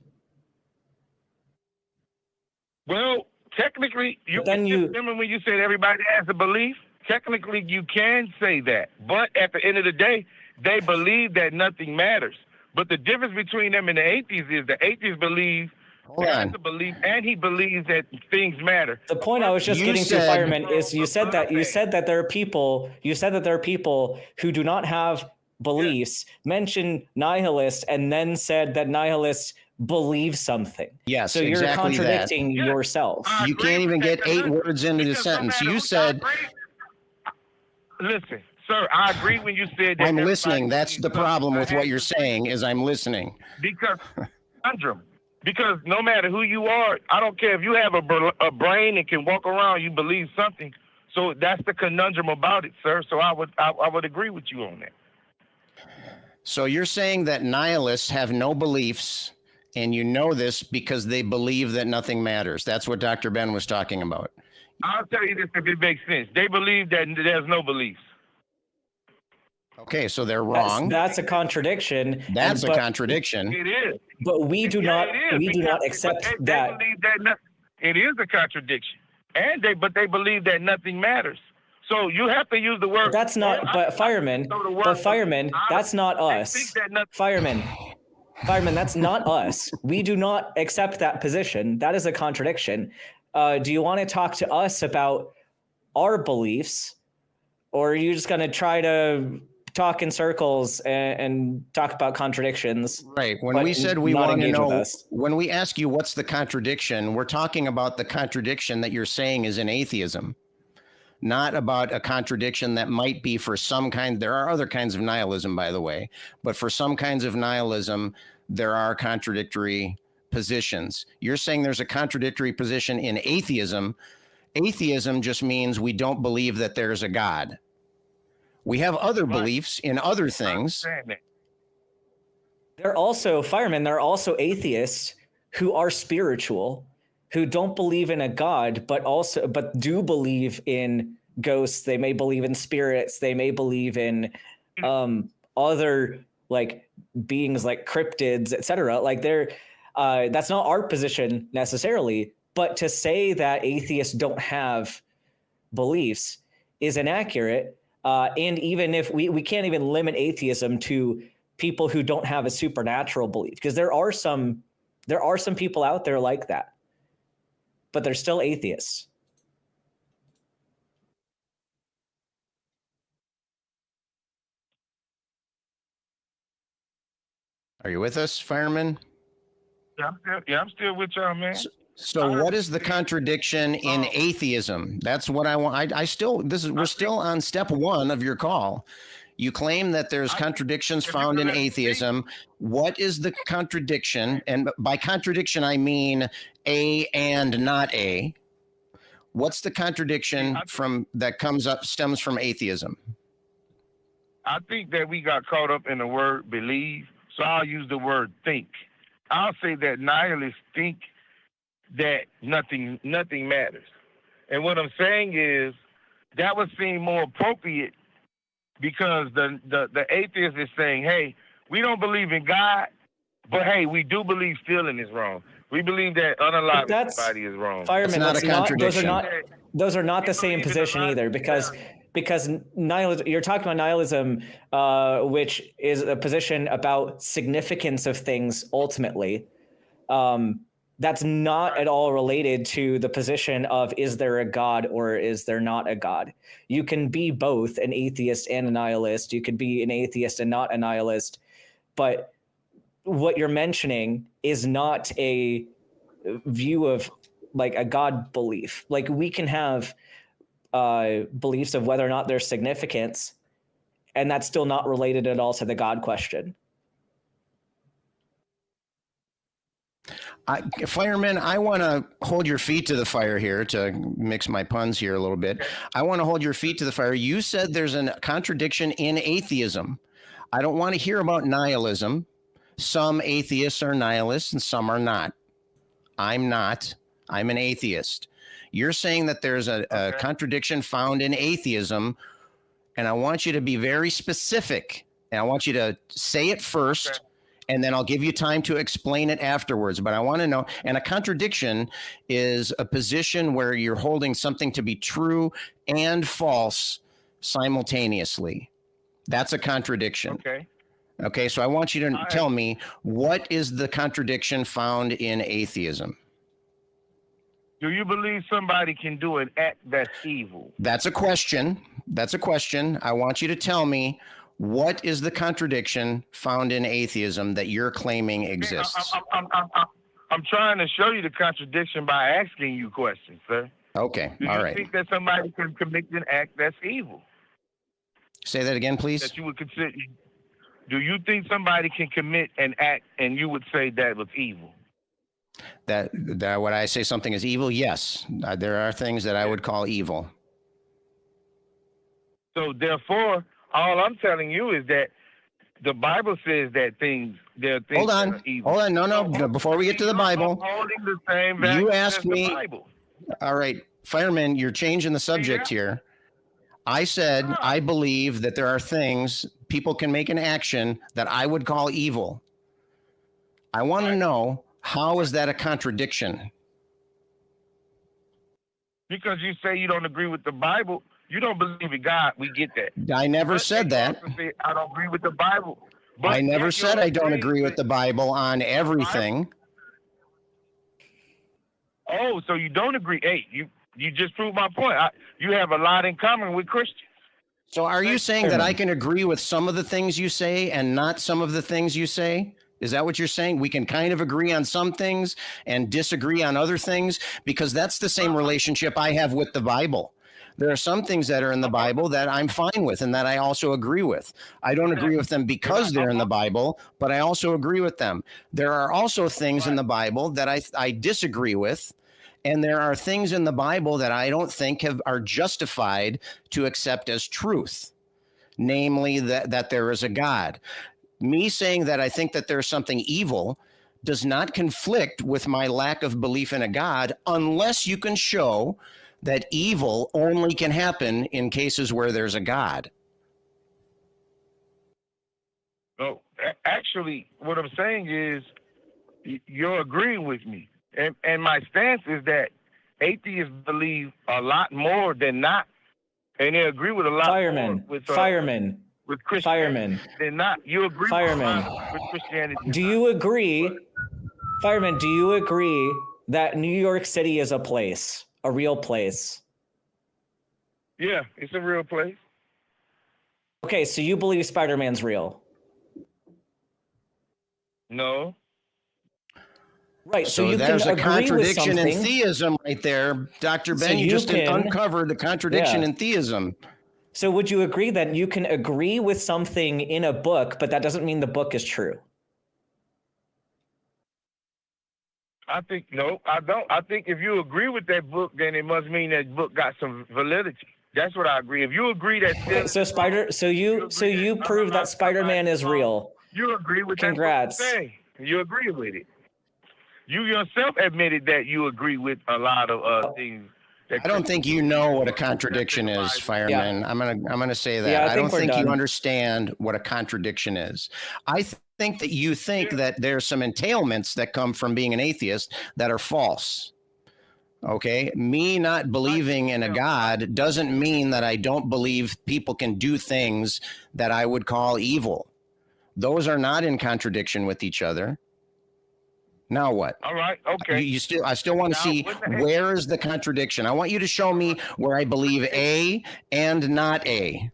Well, technically, remember when you said everybody has a belief? Technically, you can say that, but at the end of the day, they believe that nothing matters. But the difference between them and the atheists is the atheists believe. That's a belief, and he believes that things matter.
The point I was just getting to, Fireman, is you said that there are people who do not have beliefs, mentioned nihilists, and then said that nihilists believe something.
Yes,
so you're
exactly
contradicting yourself.
You can't even get 8 words into the sentence. You said,
listen, sir, I agree when you said that.
I'm listening. That's the problem with what you're saying is I'm listening.
Because no matter who you are, I don't care if you have a brain and can walk around, you believe something. So that's the conundrum about it, sir. So I would agree with you on that.
So you're saying that nihilists have no beliefs, and you know this because they believe that nothing matters. That's what Dr. Ben was talking about.
I'll tell you this if it makes sense. They believe that there's no beliefs.
Okay, so they're wrong.
That's a contradiction.
That's a contradiction.
It is.
But we do not accept that.
They believe that it is a contradiction, but they believe that nothing matters. So you have to use the word.
But that's not. But fireman. That's not us. Fireman, that's not us. We do not accept that position. That is a contradiction. Do you want to talk to us about our beliefs, or are you just going to try to talk in circles and talk about contradictions?
Right. When we said we want to know, when we ask you what's the contradiction, we're talking about the contradiction that you're saying is in atheism, not about a contradiction that might be for some kind. There are other kinds of nihilism, by the way, but for some kinds of nihilism, there are contradictory positions. You're saying there's a contradictory position in atheism. Atheism just means we don't believe that there's a God. We have other beliefs in other things.
They're also atheists who are spiritual, who don't believe in a God, but do believe in ghosts. They may believe in spirits. They may believe in other like beings like cryptids, etc. Like that's not our position necessarily, but to say that atheists don't have beliefs is inaccurate. And even if we can't even limit atheism to people who don't have a supernatural belief, because there are some people out there like that, but they're still atheists.
Are you with us, Fireman?
Yeah, I'm still with y'all, man.
So what is the contradiction in atheism? That's what I want. We're still on step one of your call. You claim that there's contradictions found in atheism. What is the contradiction? And by contradiction, I mean A and not A. What's the contradiction stems from atheism?
I think that we got caught up in the word believe, so I'll use the word think. I'll say that nihilists think that nothing matters. And what I'm saying is that would seem more appropriate because the atheist is saying, hey, we don't believe in God, but hey, we do believe stealing is wrong. We believe that unalive somebody is wrong.
Fireman,
that's not a contradiction.
Those are not the same position either, because nihilism, you're talking about nihilism, which is a position about significance of things ultimately. That's not at all related to the position of is there a God or is there not a God. You can be both an atheist and a nihilist. You could be an atheist and not a nihilist. But what you're mentioning is not a view of like a God belief. Like we can have beliefs of whether or not there's significance, and that's still not related at all to the God question.
Fireman, I want to hold your feet to the fire here to mix my puns here a little bit. I want to hold your feet to the fire. You said there's a contradiction in atheism. I don't want to hear about nihilism. Some atheists are nihilists and some are not. I'm not. I'm an atheist. You're saying that there's a contradiction found in atheism, and I want you to be very specific. And I want you to say it first, and then I'll give you time to explain it afterwards. But I want to know, and a contradiction is a position where you're holding something to be true and false simultaneously. That's a contradiction. Okay, so I want you to tell me, what is the contradiction found in atheism?
Do you believe somebody can do an act that's evil?
That's a question. I want you to tell me, what is the contradiction found in atheism that you're claiming exists?
I'm trying to show you the contradiction by asking you questions, sir.
Okay, all right.
Do you think that somebody can commit an act that's evil?
Say that again, please.
That you would consider. Do you think somebody can commit an act and you would say that was evil?
That when I say something is evil, yes. There are things that I would call evil.
So therefore, all I'm telling you is that the Bible says that there are things
Hold on.
that are evil.
Hold on. No. Before we get to the Bible,
holding the same value
you asked
as the
me.
Bible.
All right, Fireman, you're changing the subject here. I said, I believe that there are things people can make an action that I would call evil. I want to know, how is that a contradiction?
Because you say you don't agree with the Bible, you don't believe in God. We get that.
I never said that.
Say, I don't agree with the Bible. But
I never said I don't agree with the Bible on everything.
Oh, so you don't agree? Hey, you just proved my point. You have a lot in common with Christians.
So are you saying that I can agree with some of the things you say and not some of the things you say? Is that what you're saying? We can kind of agree on some things and disagree on other things, because that's the same relationship I have with the Bible. There are some things that are in the Bible that I'm fine with and that I also agree with. I don't agree with them because they're in the Bible, but I also agree with them. There are also things in the Bible that I disagree with, and there are things in the Bible that I don't think are justified to accept as truth, namely that there is a God. Me saying that I think that there's something evil does not conflict with my lack of belief in a God, unless you can show that evil only can happen in cases where there's a God.
No, actually, what I'm saying is you're agreeing with me. And my stance is that atheists believe a lot more than not. And they agree with a lot more with Christianity than not. You agree with Christianity.
Do you agree, Fireman, do you agree that New York City is a place, a real place?
Yeah, it's a real place.
Okay, so you believe Spider-Man's real?
No.
Right,
so
you
there's
can
a contradiction in
something.
Theism right there. Dr. Ben, you just uncovered the contradiction in theism.
So would you agree that you can agree with something in a book, but that doesn't mean the book is true?
No, I don't. I think if you agree with that book, then it must mean that book got some validity. That's what I agree. If you agree that
so you prove that Spider-Man is real.
You agree with
Congrats.
that book. You agree with it. You yourself admitted that you agree with a lot of things.
I don't think you know what a contradiction is, Fireman. Yeah. I'm gonna say that.
Yeah,
I don't think you understand what a contradiction is. I think that you think that there's some entailments that come from being an atheist that are false. Okay, me not believing in a God doesn't mean that I don't believe people can do things that I would call evil. Those are not in contradiction with each other. Now what?
All right. Okay.
I still want to see, where is the contradiction? I want you to show me where I believe A and not A.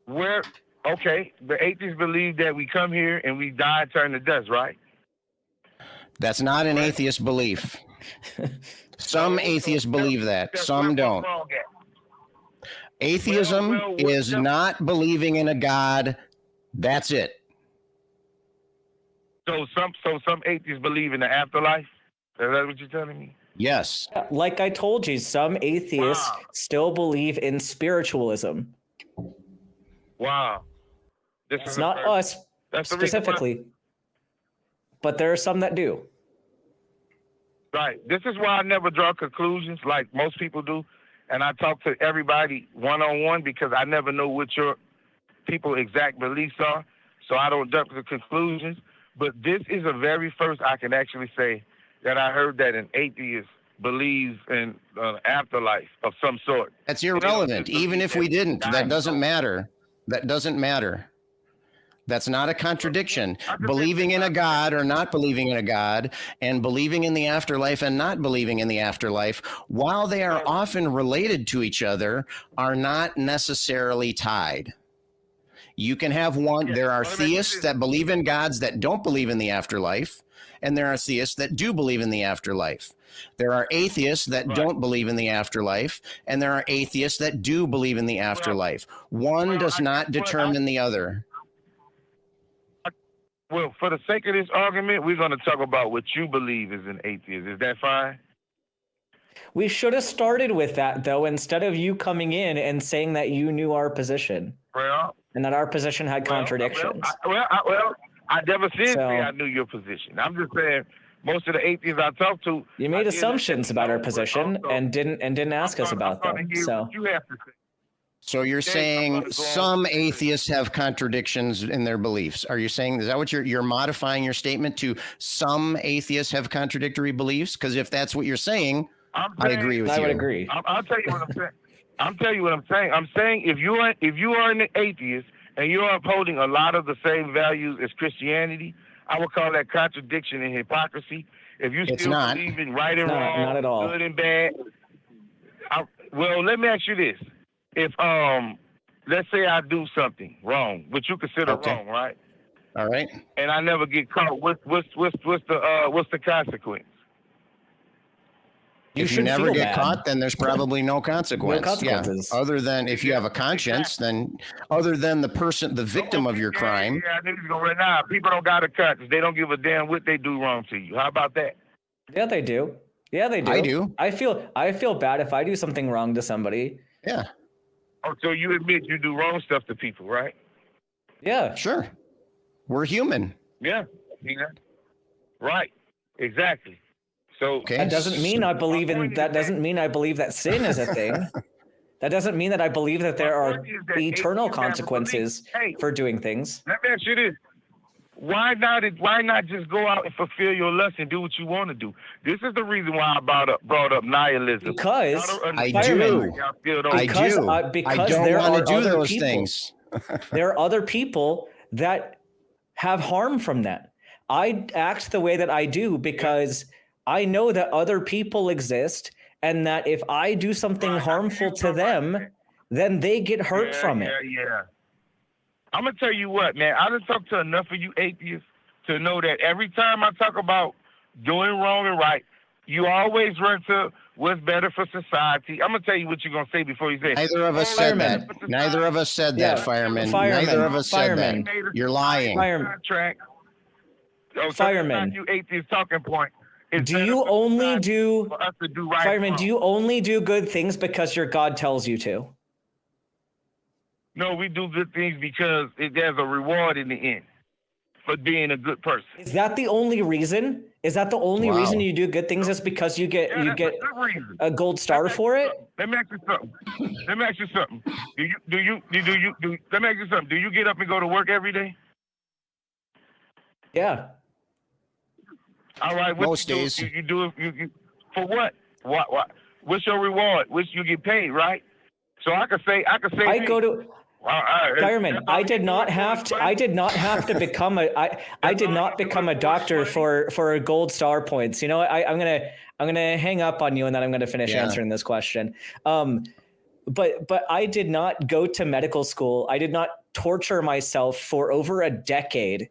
Where? Okay. The atheists believe that we come here and we die, turn to dust, right?
That's not an atheist belief. Some atheists believe that. Some don't. Atheism is not believing in a God. That's it.
So some atheists believe in the afterlife? Is that what you're telling me?
Yes.
Like I told you, some atheists still believe in spiritualism.
Wow.
It's not us specifically, but there are some that do.
Right. This is why I never draw conclusions like most people do. And I talk to everybody one-on-one because I never know what your people's exact beliefs are. So I don't jump to conclusions. But this is the very first I can actually say that I heard that an atheist believes in afterlife of some sort.
That's irrelevant. Even if we didn't, that doesn't matter. That doesn't matter. That's not a contradiction. Believing in a God or not believing in a God, and believing in the afterlife and not believing in the afterlife, while they are often related to each other, are not necessarily tied. You can have one. There are theists that believe in gods that don't believe in the afterlife, and there are theists that do believe in the afterlife. There are atheists that don't believe in the afterlife, and there are atheists that do believe in the afterlife. One does not determine the other.
Well, for the sake of this argument, we're going to talk about what you believe is an atheist. Is that fine?
We should have started with that, though, instead of you coming in and saying that you knew our position.
Well,
and that our position had contradictions.
I never said I knew your position. I'm just saying most of the atheists I talk to.
You made assumptions about our position and didn't ask us about them. So
you have to say.
So you're saying some atheists have contradictions in their beliefs. Are you saying, is that what you're modifying your statement to some atheists have contradictory beliefs? Because if that's what you're saying, I agree with you.
I would agree.
I'll tell you what I'm saying. I'm telling you what I'm saying. I'm saying if you are an atheist and you're upholding a lot of the same values as Christianity, I would call that contradiction and hypocrisy. If you still believe in right and wrong,
not at all.
good and bad, well, let me ask you this: if let's say I do something wrong, which you consider wrong, right?
All right.
And I never get caught. What's the consequence?
If you never get caught, then there's probably no consequence.
No consequences.
Yeah. Other than if you have a conscience, then other than the victim of your crime.
Yeah, I need to go right now. People don't got a conscience. They don't give a damn what they do wrong to you. How about that?
Yeah, they do. Yeah, they do.
I do.
I feel bad if I do something wrong to somebody.
Yeah.
Oh, so you admit you do wrong stuff to people, right?
Yeah.
Sure. We're human.
Yeah. Right. Exactly. So
that doesn't mean I believe that sin is a thing. That doesn't mean that I believe that there are eternal consequences for doing things.
Let me ask you this. Why not just go out and fulfill your lust and do what you want to do? This is the reason why I brought up nihilism.
Because
I do.
Because
I don't
there
want
are
to do
other
those
people.
things.
There are other people that have harm from that. I act the way that I do because I know that other people exist, and that if I do something harmful to them, then they get hurt from it.
Yeah. I'm gonna tell you what, man. I done talked to enough of you atheists to know that every time I talk about doing wrong and right, you always run to what's better for society. I'm gonna tell you what you're gonna say before you say.
Neither of us said that. Neither of us said that, Fireman. Neither of us said that. You're lying.
Fireman.
You atheist talking point.
Do you only do Fireman? Do you only do good things because your God tells you to?
No, we do good things because there's a reward in the end for being a good person.
Is that the only reason? Is that the only reason you do good things? Is because you get a gold star for it?
Let me ask you something. Let me ask you something. Let me ask you something. Do you get up and go to work every day?
Yeah.
All right.
Most days.
You do it for what? What? What's your reward? Which you get paid, right? So I could say.
I go to. Fireman, I did not have to become a doctor for a gold star points. You know, I'm gonna hang up on you, and then I'm gonna finish answering this question. But I did not go to medical school. I did not torture myself for over a decade.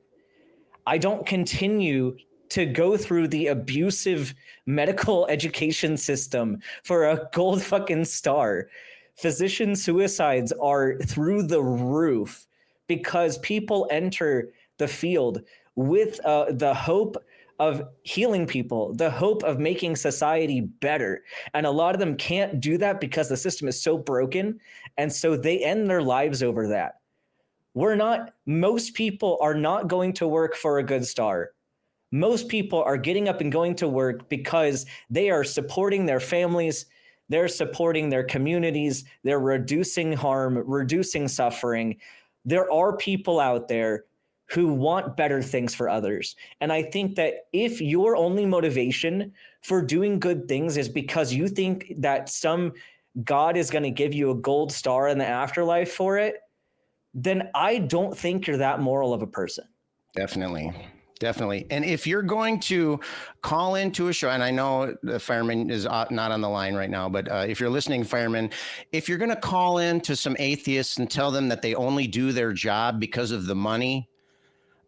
I don't continue to go through the abusive medical education system for a gold fucking star. Physician suicides are through the roof because people enter the field with the hope of healing people, the hope of making society better. And a lot of them can't do that because the system is so broken. And so they end their lives over that. Most people are not going to work for a good star. Most people are getting up and going to work because they are supporting their families. They're supporting their communities. They're reducing harm, reducing suffering. There are people out there who want better things for others. And I think that if your only motivation for doing good things is because you think that some God is going to give you a gold star in the afterlife for it, then I don't think you're that moral of a person.
Definitely. And if you're going to call into a show, and I know the Fireman is not on the line right now, but if you're listening, Fireman, if you're going to call in to some atheists and tell them that they only do their job because of the money,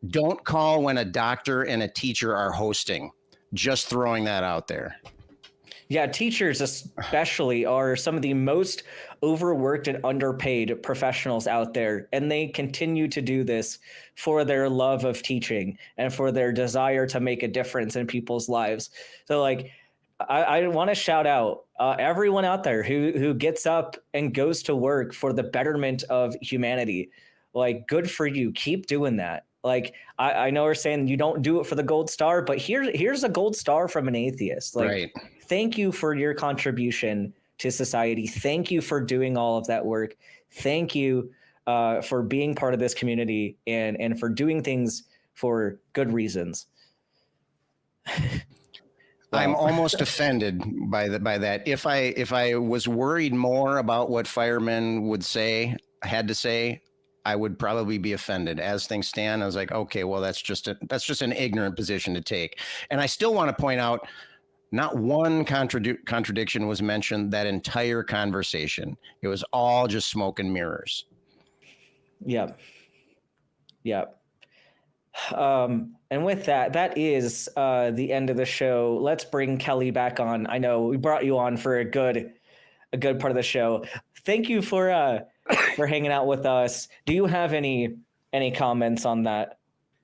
don't call when a doctor and a teacher are hosting. Just throwing that out there.
Yeah, teachers especially are some of the most overworked and underpaid professionals out there, and they continue to do this for their love of teaching and for their desire to make a difference in people's lives. So, like, I want to shout out everyone out there who gets up and goes to work for the betterment of humanity. Like, good for you. Keep doing that. Like, I know we're saying you don't do it for the gold star, but here's a gold star from an atheist. Like,
right.
Thank you for your contribution to society. Thank you for doing all of that work. Thank you for being part of this community and for doing things for good reasons.
I'm almost offended by that. If I was worried more about what firemen had to say, I would probably be offended. As things stand, I was like, okay, well, that's just an ignorant position to take. And I still want to point out, not one contradiction was mentioned that entire conversation. It was all just smoke and mirrors.
Yep. And with that is the end of the show. Let's bring Kelly back on. I know we brought you on for a good part of the show. Thank you for hanging out with us. Do you have any comments on that?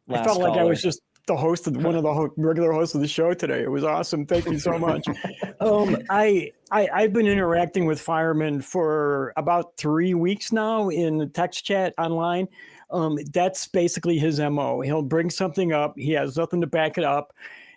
I felt like I was just the host of one of the regular hosts of the show today. It was awesome. Thank you so much. I've been interacting with Fireman for about 3 weeks now in the text chat online. That's basically his MO. He'll bring something up. He has nothing to back it up.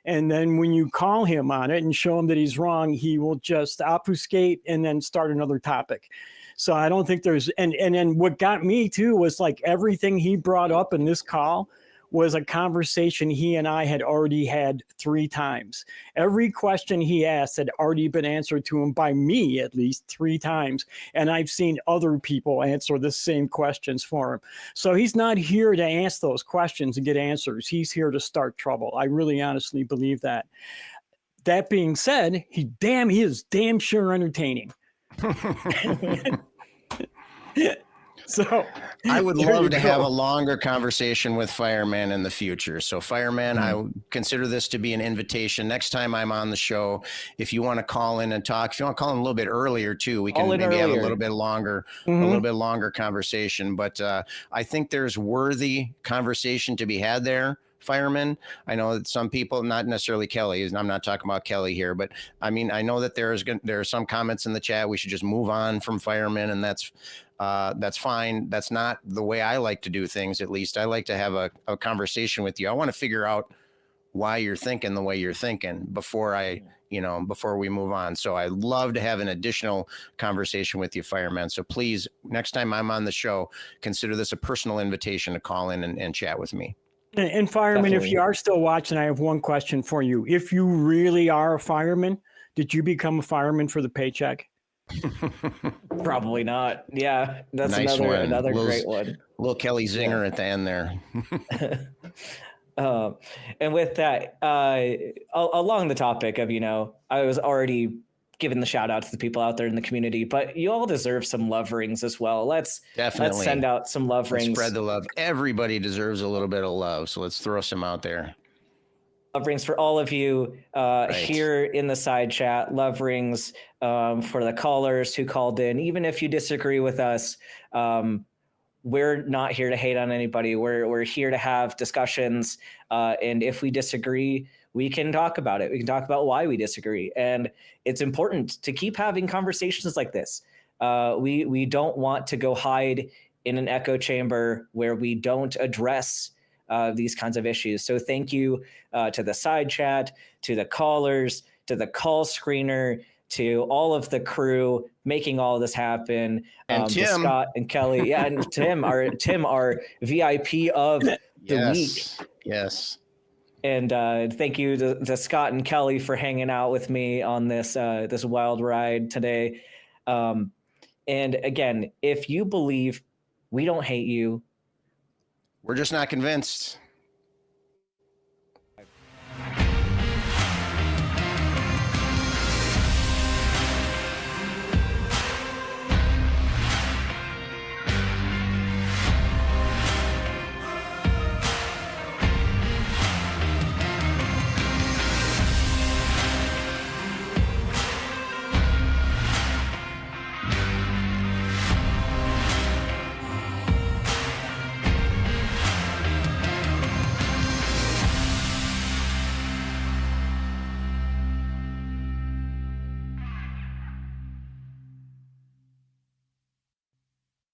And then when you call him on it and show him that he's wrong, he will just obfuscate and then start another topic. So I don't think there's, and then what got me too was like everything he brought up in this call was a conversation he and I had already had 3 times. Every question he asked had already been answered to him by me at least 3 times. And I've seen other people answer the same questions for him. So he's not here to ask those questions and get answers. He's here to start trouble. I really honestly believe that. That being said, he is damn sure entertaining. So
I would love to have a longer conversation with Fireman in the future. So Fireman, I would consider this to be an invitation. Next time I'm on the show, if you want to call in and talk, if you want to call in a little bit earlier too, we can maybe have a little bit longer, conversation. But I think there's worthy conversation to be had there. Fireman. I know that some people, not necessarily Kelly, I'm not talking about Kelly here, but I mean, I know that there are some comments in the chat. We should just move on from Fireman, and that's fine. That's not the way I like to do things. At least I like to have a conversation with you. I want to figure out why you're thinking the way you're thinking before we move on. So I'd love to have an additional conversation with you, Fireman. So please, next time I'm on the show, consider this a personal invitation to call in and chat with me.
And Fireman, definitely. If you are still watching, I have one question for you. If you really are a fireman, did you become a fireman for the paycheck?
Probably not. Yeah, that's
nice
another great one.
Little Kelly zinger at the end there.
And with that, along the topic of, I was already giving the shout out to the people out there in the community, but you all deserve some love rings as well. Let's send out some love rings.
Spread the love. Everybody deserves a little bit of love. So let's throw some out there.
Love rings for all of you here in the side chat. Love rings for the callers who called in. Even if you disagree with us, we're not here to hate on anybody. We're here to have discussions. And if we disagree, we can talk about it. We can talk about why we disagree. And it's important to keep having conversations like this. We don't want to go hide in an echo chamber where we don't address these kinds of issues. So thank you to the side chat, to the callers, to the call screener, to all of the crew making all of this happen.
And Tim.
To Scott and Kelly. Yeah, and Tim, our VIP of the week.
Yes.
And thank you to Scott and Kelly for hanging out with me on this wild ride today. And again, if you believe we don't hate you,
we're just not convinced.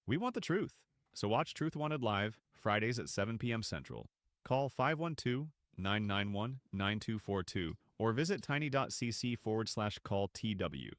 We want the truth. So watch Truth Wanted live Fridays at 7 p.m. Central. Call 512-991-9242 or visit tiny.cc/call TW.